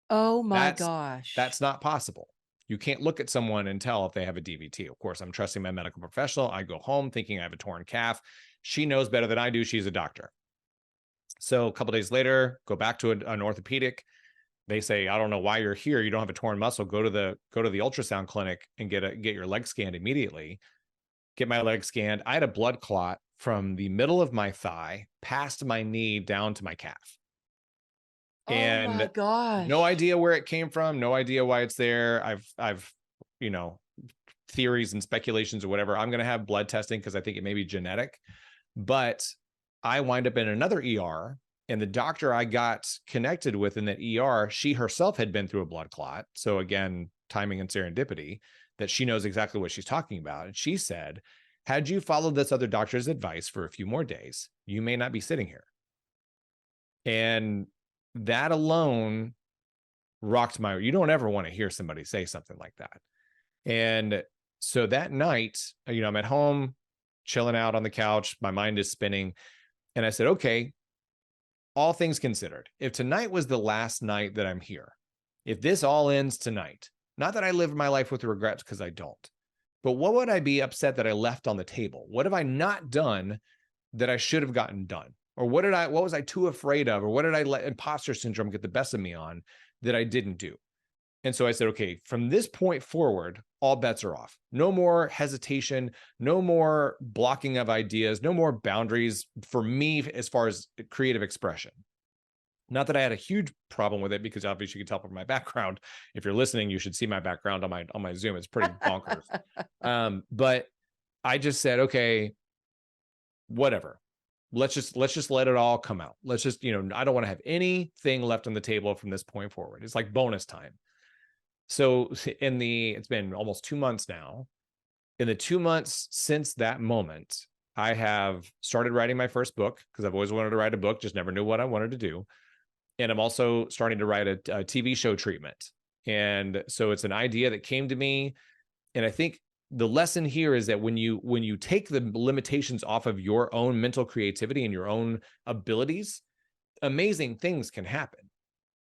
Oh my That's gosh. that's not possible. You can't look at someone and tell if they have a DVT. Of course, I'm trusting my medical professional. I go home thinking I have a torn calf. She knows better than I do. She's a doctor. So a couple days later, go back to an orthopedic. They say, I don't know why you're here. You don't have a torn muscle. Go to the ultrasound clinic and get your leg scanned immediately. Get my leg scanned. I had a blood clot from the middle of my thigh past my knee down to my calf. Oh my And no gosh. idea where it came from, no idea why it's there. I've you know theories and speculations or whatever. I'm going to have blood testing because I think it may be genetic. But I wind up in another ER, and the doctor I got connected with in that ER, she herself had been through a blood clot. So again, timing and serendipity, that she knows exactly what she's talking about. And she said, had you followed this other doctor's advice for a few more days, you may not be sitting here. And that alone rocked my, you don't ever want to hear somebody say something like that. And so that night, I'm at home, chilling out on the couch, my mind is spinning. And I said, okay, all things considered, if tonight was the last night that I'm here, if this all ends tonight, not that I live my life with regrets, because I don't, but what would I be upset that I left on the table? What have I not done that I should have gotten done? Or what was I too afraid of? Or what did I let imposter syndrome get the best of me on that I didn't do? And so I said, okay, from this point forward, all bets are off. No more hesitation, no more blocking of ideas, no more boundaries for me as far as creative expression. Not that I had a huge problem with it, because obviously you can tell from my background. If you're listening, you should see my background on my Zoom. It's pretty bonkers. But I just said, okay, whatever. Let's just let it all come out. Let's just, I don't want to have anything left on the table from this point forward. It's like bonus time. So it's been almost 2 months now. In the 2 months since that moment, I have started writing my first book, because I've always wanted to write a book, just never knew what I wanted to do. And I'm also starting to write a TV show treatment. And so it's an idea that came to me. And I think the lesson here is that when you take the limitations off of your own mental creativity and your own abilities, amazing things can happen.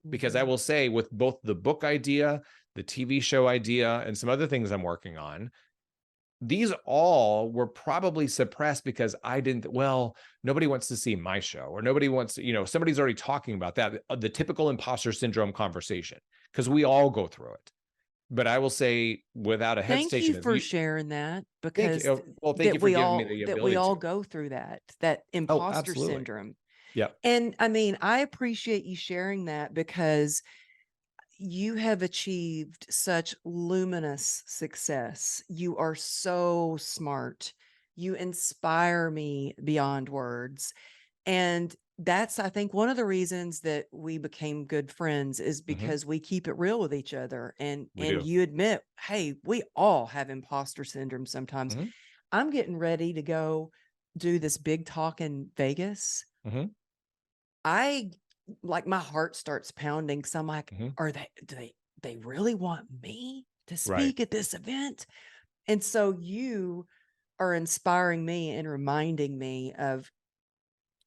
Because I will say, with both the book idea, the TV show idea, and some other things I'm working on, these all were probably suppressed because I didn't, well, nobody wants to see my show, or nobody wants to, somebody's already talking about that, the typical imposter syndrome conversation, because we all go through it. But I will say, without a Thank you hesitation, for sharing that, thank because you. Well, thank you for giving me the that we ability all to. go through that Oh, imposter absolutely. syndrome. Yeah. And I mean, I appreciate you sharing that, because you have achieved such luminous success. You are so smart. You inspire me beyond words. And that's, I think, one of the reasons that we became good friends, is Mm-hmm. because we keep it real with each other. And We do. you admit, hey, we all have imposter syndrome sometimes. Mm-hmm. I'm getting ready to go do this big talk in Vegas. Mm-hmm. I like, my heart starts pounding. So I'm like, Mm-hmm. they really want me to Right. speak at this event? And so you are inspiring me and reminding me of,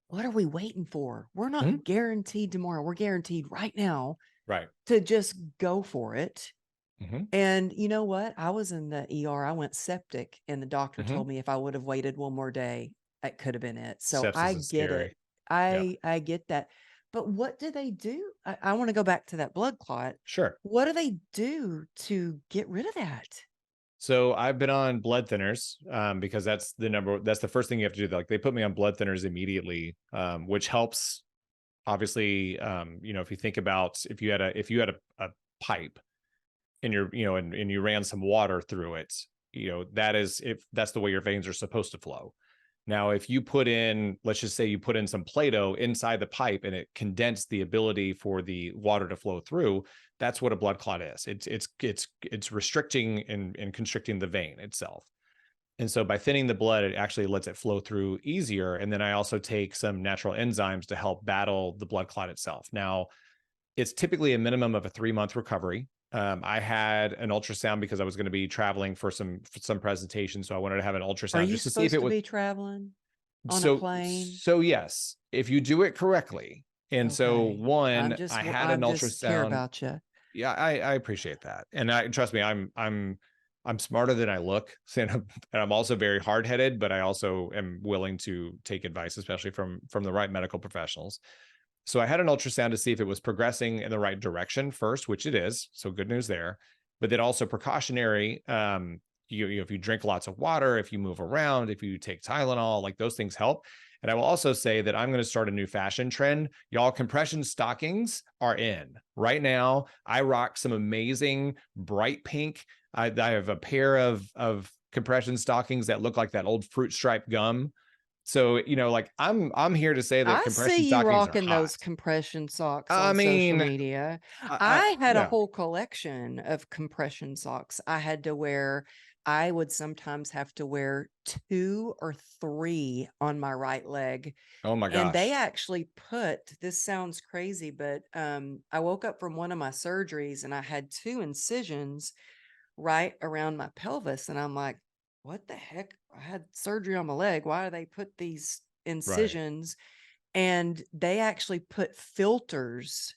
what are we waiting for? We're Mm-hmm. not guaranteed tomorrow. We're guaranteed right now Right. to just go for it. Mm-hmm. And you know what? I was in the ER. I went septic, and the doctor Mm-hmm. told me if I would have waited one more day, that could have been it. So I Sepsis is get it. scary. Yeah. I get that. But what do they do? I want to go back to that blood clot. Sure. What do they do to get rid of that? So I've been on blood thinners, because that's the first thing you have to do. Like, they put me on blood thinners immediately, which helps. Obviously, if you think about, if you had a pipe, and and you ran some water through it, if that's the way your veins are supposed to flow. Now, if you put in, let's just say you put in some Play-Doh inside the pipe, and it condensed the ability for the water to flow through, that's what a blood clot is. It's restricting and constricting the vein itself. And so by thinning the blood, it actually lets it flow through easier. And then I also take some natural enzymes to help battle the blood clot itself. Now, it's typically a minimum of a 3-month recovery. I had an ultrasound because I was going to be traveling for some presentations. So I wanted to have an Are ultrasound you just to see if supposed it to was. be traveling on a So, plane? yes, if you do it correctly. And so, Okay. one, I had an I'm just care ultrasound. about you. Yeah, I appreciate that. And trust me, I'm smarter than I look. And I'm also very hard-headed, but I also am willing to take advice, especially from the right medical professionals. So I had an ultrasound to see if it was progressing in the right direction first, which it is. So good news there. But then also precautionary. If you drink lots of water, if you move around, if you take Tylenol, like, those things help. And I will also say that I'm going to start a new fashion trend. Y'all, compression stockings are in right now. I rock some amazing bright pink. I have a pair of compression stockings that look like that old fruit stripe gum. So, like, I'm here to say that I compression see you stockings are rocking hot. those compression socks I on social mean, media. I I had a yeah. whole collection of compression socks. I would sometimes have to wear 2 or 3 on my right leg. Oh my And they gosh. actually this sounds crazy, but I woke up from one of my surgeries, and I had 2 incisions right around my pelvis. And I'm like, what the heck? I had surgery on my leg. Why do they put these Right. incisions? And they actually put filters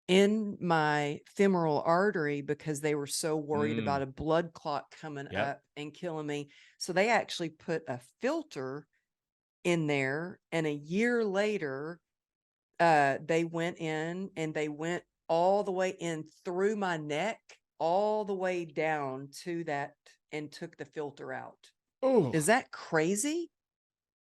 in my femoral artery because they were so worried about Mm, a blood clot coming yep. up and killing me. So they actually put a filter in there. And a year later, they went in and they went all the way in through my neck, all the way down to that, and took the filter out. Oh, Is that crazy?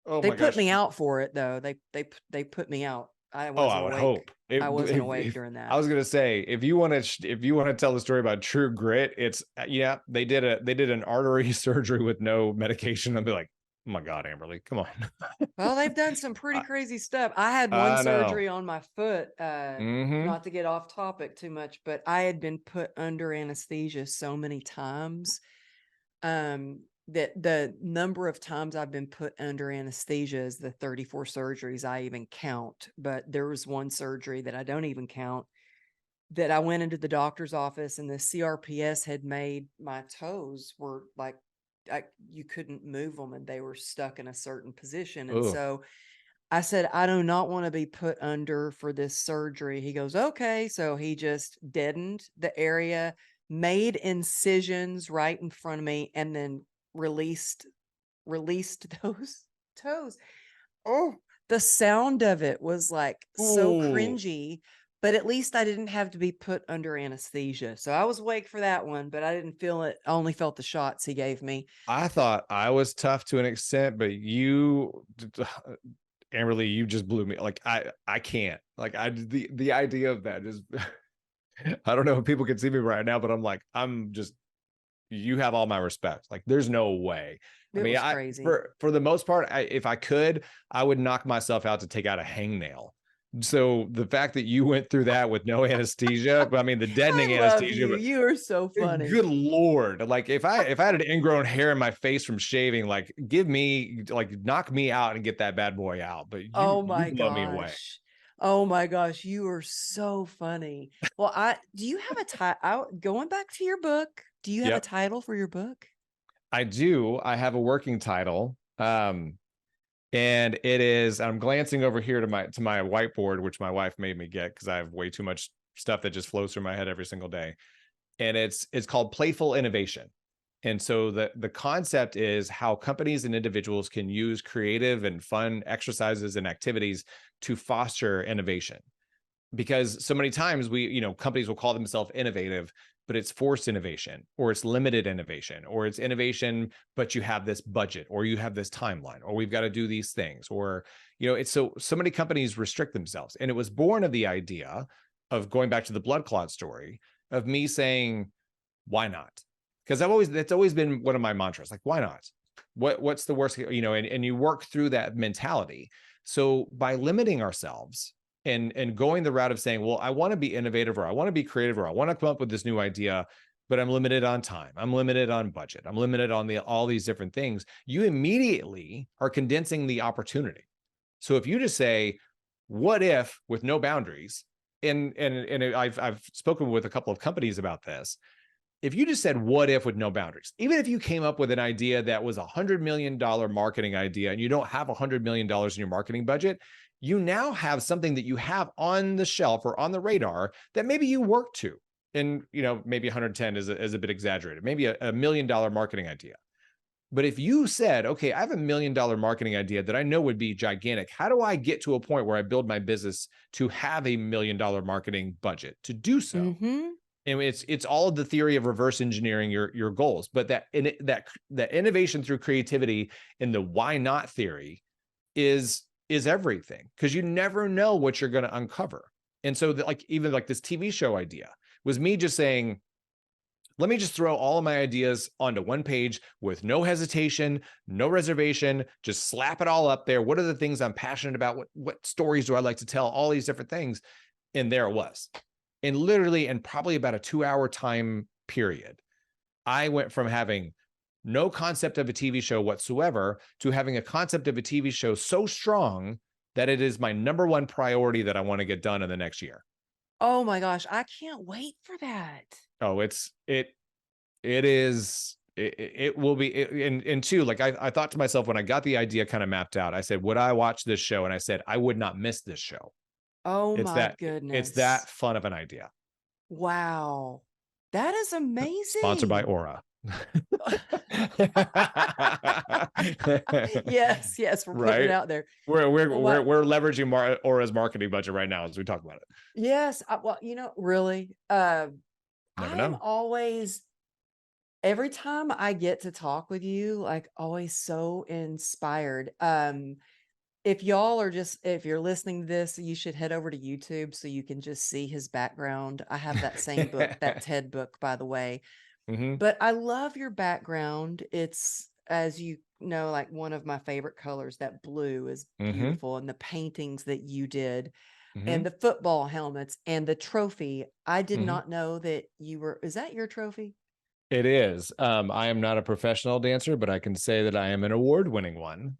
oh They my put gosh. me out for it though. They put me out. I Oh, I wasn't would awake. hope. If, I wasn't awake if during I that. was gonna say, if you want to tell the story about True Grit, it's yeah, they did an artery surgery with no medication. I'd be like, oh my God, Amberly, come on. Well, they've done some pretty I, crazy stuff. I had one I know. surgery on my foot, Mm-hmm. not to get off topic too much, but I had been put under anesthesia so many times, that the number of times I've been put under anesthesia is the 34 surgeries I even count. But there was one surgery that I don't even count, that I went into the doctor's office and the CRPS had made my toes were like, you couldn't move them and they were stuck in a certain position. And Oh, so I said, I do not want to be put under for this surgery. He goes, okay. So he just deadened the area, made incisions right in front of me, and then released those toes. Oh, the sound of it was like so ooh. cringy, but at least I didn't have to be put under anesthesia. So I was awake for that one, but I didn't feel it. I only felt the shots he gave me. I thought I was tough to an extent, but you, Amberly, you just blew me. Like I can't. Like the idea of that is, I don't know if people can see me right now, but I'm like, I'm just, you have all my respect. Like there's no way. I It mean, was I crazy. for the most part, if I could, I would knock myself out to take out a hangnail. So the fact that you went through that with no anesthesia, but I mean the deadening I love anesthesia, you. but You are so funny. good Lord. Like if I had an ingrown hair in my face from shaving, like give me like knock me out and get that bad boy out. But Oh you my blow me away. gosh. Oh my gosh, you are so funny. Well, I do you have a title going back to your book? Do you have a Yep. title for your book? I do. I have a working title. And it is, I'm glancing over here to my whiteboard, which my wife made me get because I have way too much stuff that just flows through my head every single day. And it's called Playful Innovation. And so the concept is how companies and individuals can use creative and fun exercises and activities to foster innovation. Because so many times companies will call themselves innovative, but it's forced innovation, or it's limited innovation, or it's innovation but you have this budget, or you have this timeline, or we've got to do these things, or it's so many companies restrict themselves. And it was born of the idea of going back to the blood clot story of me saying, why not? Because that's always been one of my mantras, like, why not? What's the worst, and you work through that mentality. So by limiting ourselves and going the route of saying, well, I want to be innovative, or I want to be creative, or I want to come up with this new idea, but I'm limited on time, I'm limited on budget, I'm limited on all these different things, you immediately are condensing the opportunity. So if you just say, what if, with no boundaries, and I've spoken with a couple of companies about this. If you just said what if with no boundaries, even if you came up with an idea that was $100 million marketing idea and you don't have $100 million in your marketing budget, you now have something that you have on the shelf or on the radar that maybe you work to. And maybe 110 is a bit exaggerated, maybe a $1 million marketing idea. But if you said, okay, I have $1 million marketing idea that I know would be gigantic, how do I get to a point where I build my business to have $1 million marketing budget to do so? Mm-hmm. And it's all of the theory of reverse engineering your goals, but that innovation through creativity and the why not theory is everything, because you never know what you're going to uncover. And so even like this TV show idea was me just saying, let me just throw all of my ideas onto one page with no hesitation, no reservation, just slap it all up there. What are the things I'm passionate about? What stories do I like to tell? All these different things. And there it was. And literally, in probably about a 2-hour time period, I went from having no concept of a TV show whatsoever to having a concept of a TV show so strong that it is my number one priority that I want to get done in the next year. Oh my gosh, I can't wait for that. Oh, it will be. And two, like I thought to myself when I got the idea kind of mapped out, I said, would I watch this show? And I said, I would not miss this show. Oh It's my that goodness. fun of an idea. Wow. That is Sponsored by amazing. Aura. Yes, yes, we're putting it Right? out there. We're we're Well, we're we're leveraging Aura's marketing budget right now as we talk about it. yes, well, really, Never I am know. always every time I get to talk with you, like always so inspired. If y'all are if you're listening to this, you should head over to YouTube so you can just see his background. I have that same book, that TED book, by the way. Mm-hmm. But I love your background. It's, as you know, like one of my favorite colors. That blue is Mm-hmm. beautiful. And the paintings that you did, Mm-hmm. and the football helmets and the trophy. I did Mm-hmm. not know that you were, is that your trophy? It is. I am not a professional dancer, but I can say that I am an award-winning one.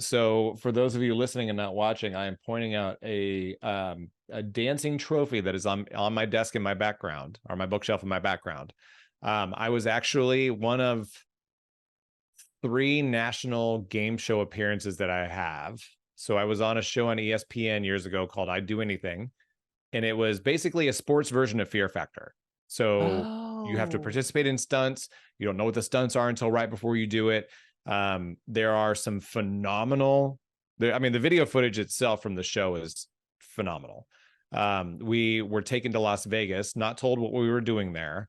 So for those of you listening and not watching, I am pointing out a dancing trophy that is on my desk in my background, or my bookshelf in my background. I was actually one of 3 national game show appearances that I have. So I was on a show on ESPN years ago called I'd Do Anything, and it was basically a sports version of Fear Factor. So you have to Oh, participate in stunts. You don't know what the stunts are until right before you do it. There are some phenomenal. I mean, the video footage itself from the show is phenomenal. We were taken to Las Vegas, not told what we were doing there,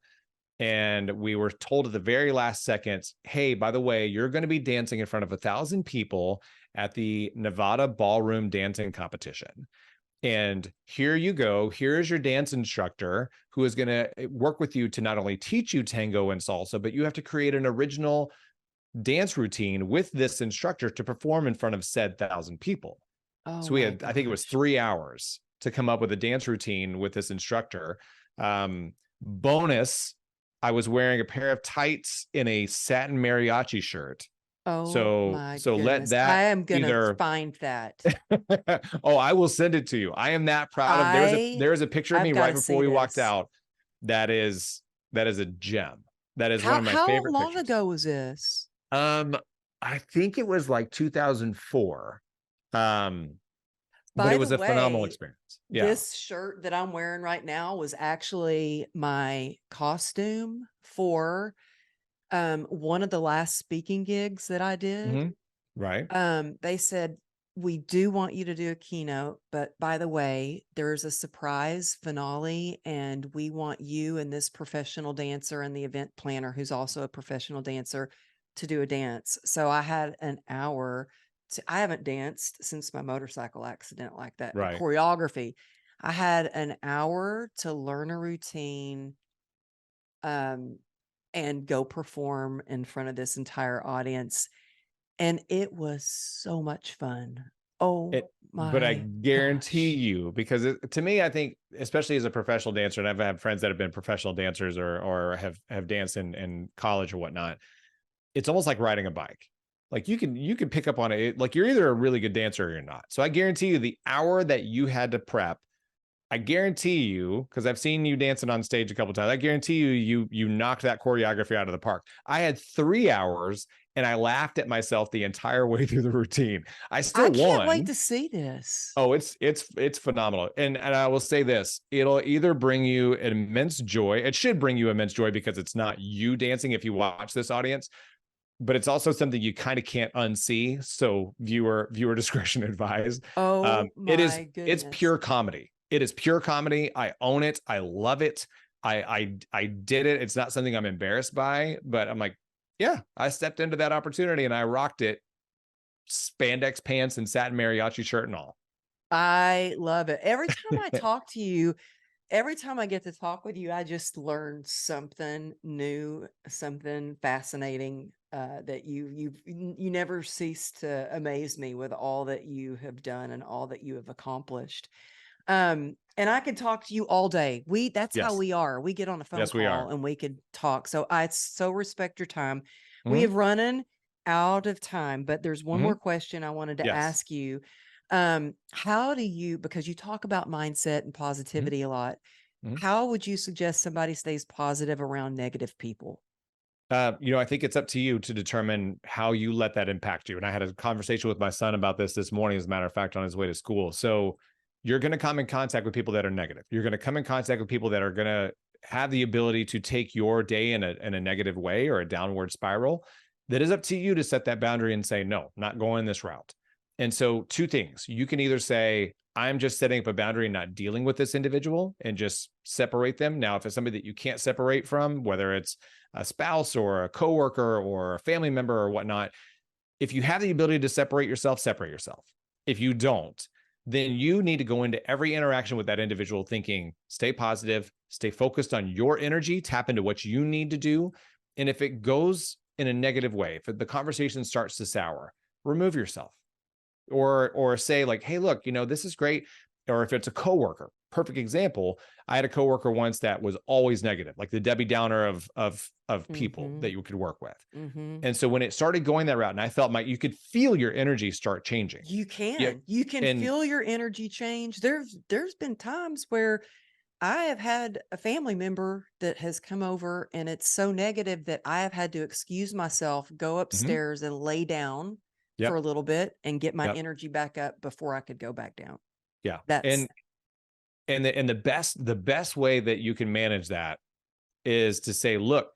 and we were told at the very last second, hey, by the way, you're going to be dancing in front of 1,000 people at the Nevada Ballroom Dancing Competition. And here you go. Here's your dance instructor who is going to work with you to not only teach you tango and salsa, but you have to create an original dance routine with this instructor to perform in front of said 1,000 people. oh So we my had, I think it was gosh. 3 hours to come up with a dance routine with this instructor. Bonus, I was wearing a pair of tights in a satin mariachi shirt. Oh So my let goodness. I that am going to either find that. oh, I will send it to you. I am that proud of. I, There is a picture of I've me got right to before see we walked this. out. That is a gem. That is one of my How favorite long pictures. ago was this? Um, I think it was like 2004. Um, but it By was the a phenomenal way, experience. Yeah. this shirt that I'm wearing right now was actually my costume for one of the last speaking gigs that I did. Mm-hmm. Right. They said, we do want you to do a keynote, but by the way, there's a surprise finale, and we want you and this professional dancer and the event planner, who's also a professional dancer, to do a dance. So I had an hour I haven't danced since my motorcycle accident like that, or Right. choreography. I had an hour to learn a routine, um, and go perform in front of this entire audience. And it was so much fun. Oh But I my guarantee gosh. you, because to me, I think, especially as a professional dancer, and I've had friends that have been professional dancers or have danced in college or whatnot, it's almost like riding a bike. Like you can pick up on it. Like you're either a really good dancer or you're not. So I guarantee you the hour that you had to prep, I guarantee you, because I've seen you dancing on stage a couple times, I guarantee you knocked that choreography out of the park. I had 3 hours and I laughed at myself the entire way through the routine. I I still can't wait won. to see this. Oh, it's phenomenal. And I will say this, it'll either bring you immense joy. It should bring you immense joy because it's not you dancing if you watch this audience, but it's also something you kind of can't unsee. So viewer discretion advised. Oh my It's goodness. pure comedy. It is pure comedy. I own it. I love it. I did it. It's not something I'm embarrassed by, but I'm like, yeah, I stepped into that opportunity and I rocked it. Spandex pants and satin mariachi shirt and all. I love it. Every time I talk to you, every time I get to talk with you, I just learn something new, something fascinating, that you never cease to amaze me with all that you have done and all that you have accomplished. And I could talk to you all day. That's how Yes. we are. We get on a phone Yes, we call are. and we could talk. So I so respect your time. We Mm-hmm. have running out of time, but there's one Mm-hmm. more question I wanted to Yes. ask you. How do you, because you talk about mindset and positivity a lot, Mm-hmm. how would you suggest somebody stays positive around negative people? I think it's up to you to determine how you let that impact you. And I had a conversation with my son about this morning, as a matter of fact, on his way to school. So you're going to come in contact with people that are negative. You're going to come in contact with people that are going to have the ability to take your day in a negative way or a downward spiral. That is up to you to set that boundary and say, no, not going this route. And so two things. You can either say, I'm just setting up a boundary and not dealing with this individual and just separate them. Now, if it's somebody that you can't separate from, whether it's a spouse or a coworker or a family member or whatnot, if you have the ability to separate yourself, separate yourself. If you don't, then you need to go into every interaction with that individual thinking, stay positive, stay focused on your energy, tap into what you need to do. And if it goes in a negative way, if the conversation starts to sour, remove yourself. Or say like, hey, look, this is great. Or if it's a coworker, perfect example. I had a coworker once that was always negative, like the Debbie Downer of people that you could work with. And so when it started going that route, and I felt you could feel your energy start changing. You can. Yeah. You can feel your energy change. There's been times where I have had a family member that has come over and it's so negative that I have had to excuse myself, go upstairs and lay down for a little bit and get my energy back up before I could go back down. Yeah. That's and the best way that you can manage that is to say, look,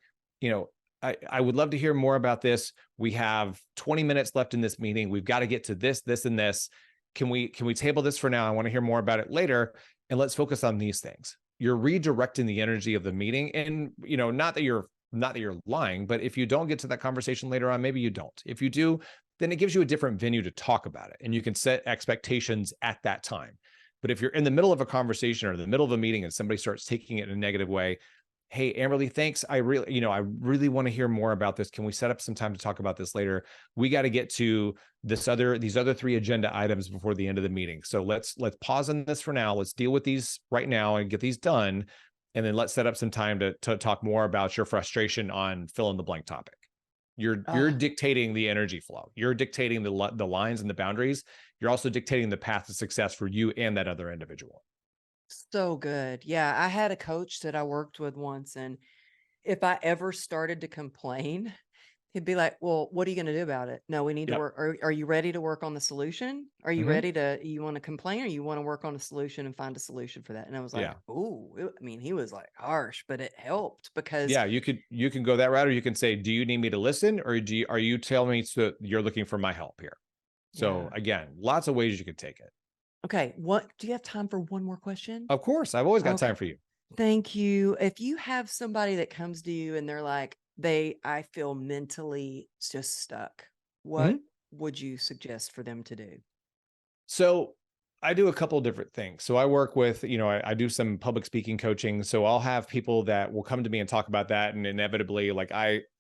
I would love to hear more about this. We have 20 minutes left in this meeting. We've got to get to this, and this. Can we table this for now? I want to hear more about it later. And let's focus on these things. You're redirecting the energy of the meeting. And, not that you're lying, but if you don't get to that conversation later on, maybe you don't. If you do, then it gives you a different venue to talk about it. And you can set expectations at that time. But if you're in the middle of a conversation or in the middle of a meeting and somebody starts taking it in a negative way, hey, Amberly, thanks. I really want to hear more about this. Can we set up some time to talk about this later? We got to get to these other 3 agenda items before the end of the meeting. So let's pause on this for now. Let's deal with these right now and get these done. And then let's set up some time to talk more about your frustration on fill in the blank topic. You're dictating the energy flow. You're dictating the lines and the boundaries. You're also dictating the path to success for you and that other individual. so good. Yeah. I had a coach that I worked with once, and if I ever started to complain, he'd be like, well, what are you going to do about it? No, we need to work. Are you ready to work on the solution? Are you ready you want to complain, or you want to work on a solution and find a solution for that? And I was like, he was like harsh, but it helped because you can go that route, or you can say, do you need me to listen? Or are you telling me so you're looking for my help here? So again, lots of ways you could take it. Okay. What do you have time for one more question? Of course. I've always got time for you. Thank you. If you have somebody that comes to you and they're like, I feel mentally just stuck, what would you suggest for them to do? So I do a couple of different things. So I work with, I do some public speaking coaching. So I'll have people that will come to me and talk about that. And inevitably, like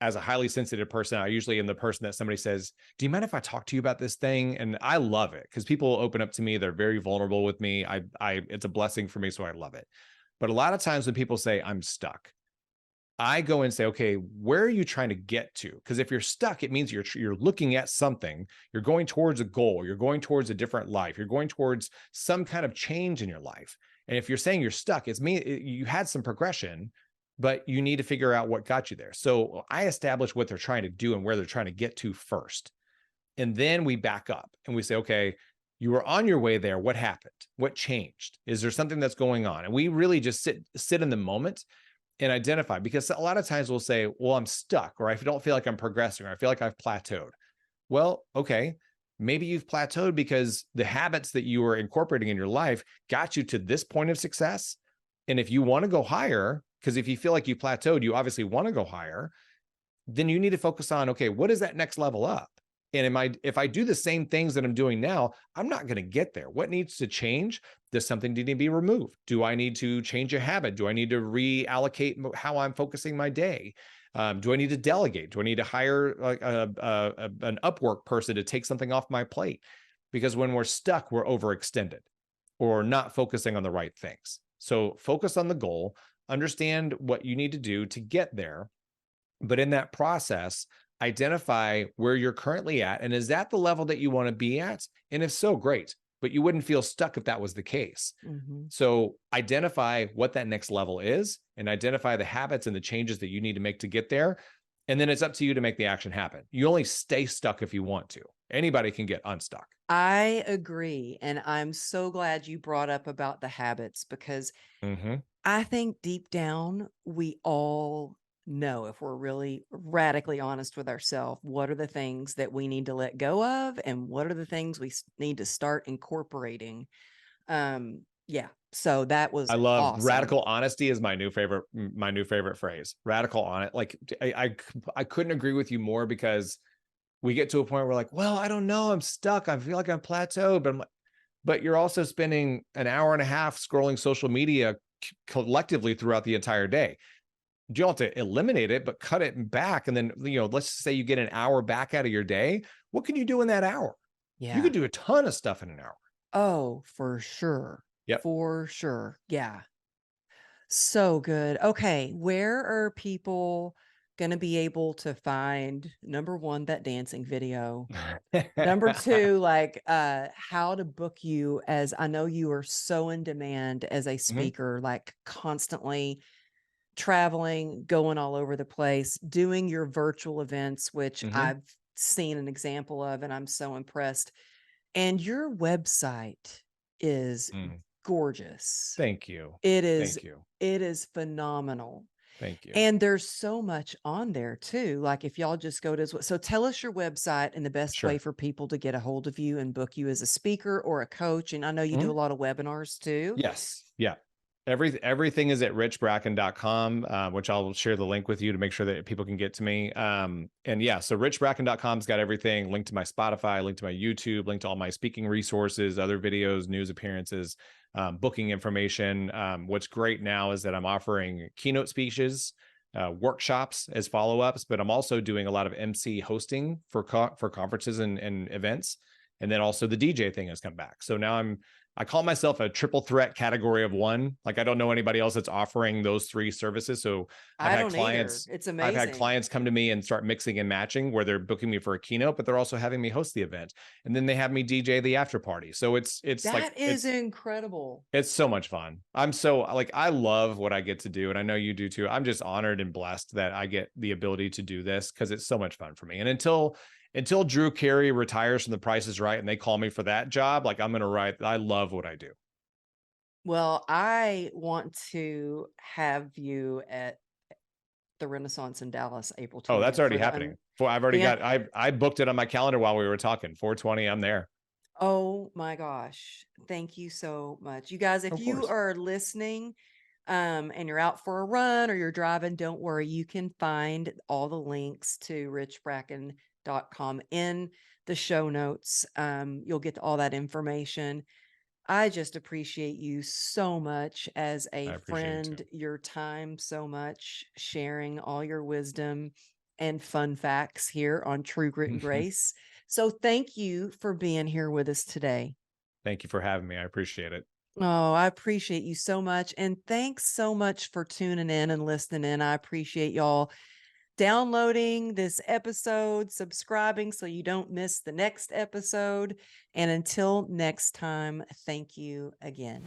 as a highly sensitive person, I usually am the person that somebody says, do you mind if I talk to you about this thing? And I love it because people open up to me. They're very vulnerable with me. It's a blessing for me. So I love it. But a lot of times when people say I'm stuck, I go and say, okay, where are you trying to get to? Because if you're stuck, it means you're looking at something, you're going towards a goal, you're going towards a different life, you're going towards some kind of change in your life. And if you're saying you're stuck, you had some progression, but you need to figure out what got you there. So I establish what they're trying to do and where they're trying to get to first. And then we back up and we say, okay, you were on your way there. What happened? What changed? Is there something that's going on? And we really just sit in the moment and identify, because a lot of times we'll say, well, I'm stuck, or I don't feel like I'm progressing, or I feel like I've plateaued. Well, okay, maybe you've plateaued because the habits that you were incorporating in your life got you to this point of success. And if you want to go higher, because if you feel like you plateaued, you obviously want to go higher, then you need to focus on, okay, what is that next level up? And if I do the same things that I'm doing now, I'm not going to get there. What needs to change? Does something need to be removed? Do I need to change a habit? Do I need to reallocate how I'm focusing my day? Do I need to delegate? Do I need to hire like an Upwork person to take something off my plate? Because when we're stuck, we're overextended or not focusing on the right things. So focus on the goal, understand what you need to do to get there. But in that process, identify where you're currently at. And is that the level that you want to be at? And if so, great. But you wouldn't feel stuck if that was the case. So identify what that next level is and identify the habits and the changes that you need to make to get there. And then it's up to you to make the action happen. You only stay stuck if you want to. Anybody can get unstuck. I agree. And I'm so glad you brought up about the habits, because I think deep down, we all know, if we're really radically honest with ourselves, what are the things that we need to let go of and what are the things we need to start incorporating. Yeah. So that was I love awesome. radical honesty is my new favorite phrase. Radical on it. Like I couldn't agree with you more, because we get to a point where we're like, well, I don't know, I'm stuck. I feel like I'm plateaued, but I'm like, but you're also spending an hour and a half scrolling social media collectively throughout the entire day. You don't have to eliminate it, but cut it back. And then, let's say you get an hour back out of your day. What can you do in that hour? Yeah. You could do a ton of stuff in an hour. Oh, for sure. Yep. For sure. Yeah. So good. Okay. Where are people going to be able to find, number one, that dancing video? Number two, like how to book you, as I know you are so in demand as a speaker, like constantly traveling, going all over the place, doing your virtual events, which I've seen an example of, and I'm so impressed. And your website is gorgeous. Thank you. It is. Thank you. It is phenomenal. Thank you. And there's so much on there too. Like if y'all just go to, so tell us your website and the best way for people to get a hold of you and book you as a speaker or a coach. And I know you do a lot of webinars too. Yes. Yeah. Everything is at richbracken.com, which I'll share the link with you to make sure that people can get to me. And yeah, so richbracken.com's got everything, linked to my Spotify, linked to my YouTube, linked to all my speaking resources, other videos, news appearances, booking information. What's great now is that I'm offering keynote speeches, workshops as follow-ups, but I'm also doing a lot of MC hosting for conferences and events. And then also the DJ thing has come back. So now I call myself a triple threat category of one. Like I don't know anybody else that's offering those three services. So I've had clients, it's amazing. I've had clients come to me and start mixing and matching, where they're booking me for a keynote, but they're also having me host the event. And then they have me DJ the after party. So it's that is incredible. It's so much fun. I'm so like, I love what I get to do. And I know you do too. I'm just honored and blessed that I get the ability to do this, because it's so much fun for me. And until Drew Carey retires from The Price is Right and they call me for that job, like I'm going to write. I love what I do. Well, I want to have you at the Renaissance in Dallas, April 20th. Oh, that's already happening. I've already I booked it on my calendar while we were talking. 4/20, I'm there. Oh my gosh. Thank you so much. You guys, if you are listening, and you're out for a run or you're driving, don't worry. You can find all the links to richbracken.com in the show notes. You'll get all that information. I just appreciate you so much as a friend, your time so much, sharing all your wisdom and fun facts here on True Grit and Grace. So thank you for being here with us today. Thank you for having me. I appreciate it. Oh, I appreciate you so much. And thanks so much for tuning in and listening in. I appreciate y'all downloading this episode, subscribing so you don't miss the next episode. And until next time, thank you again.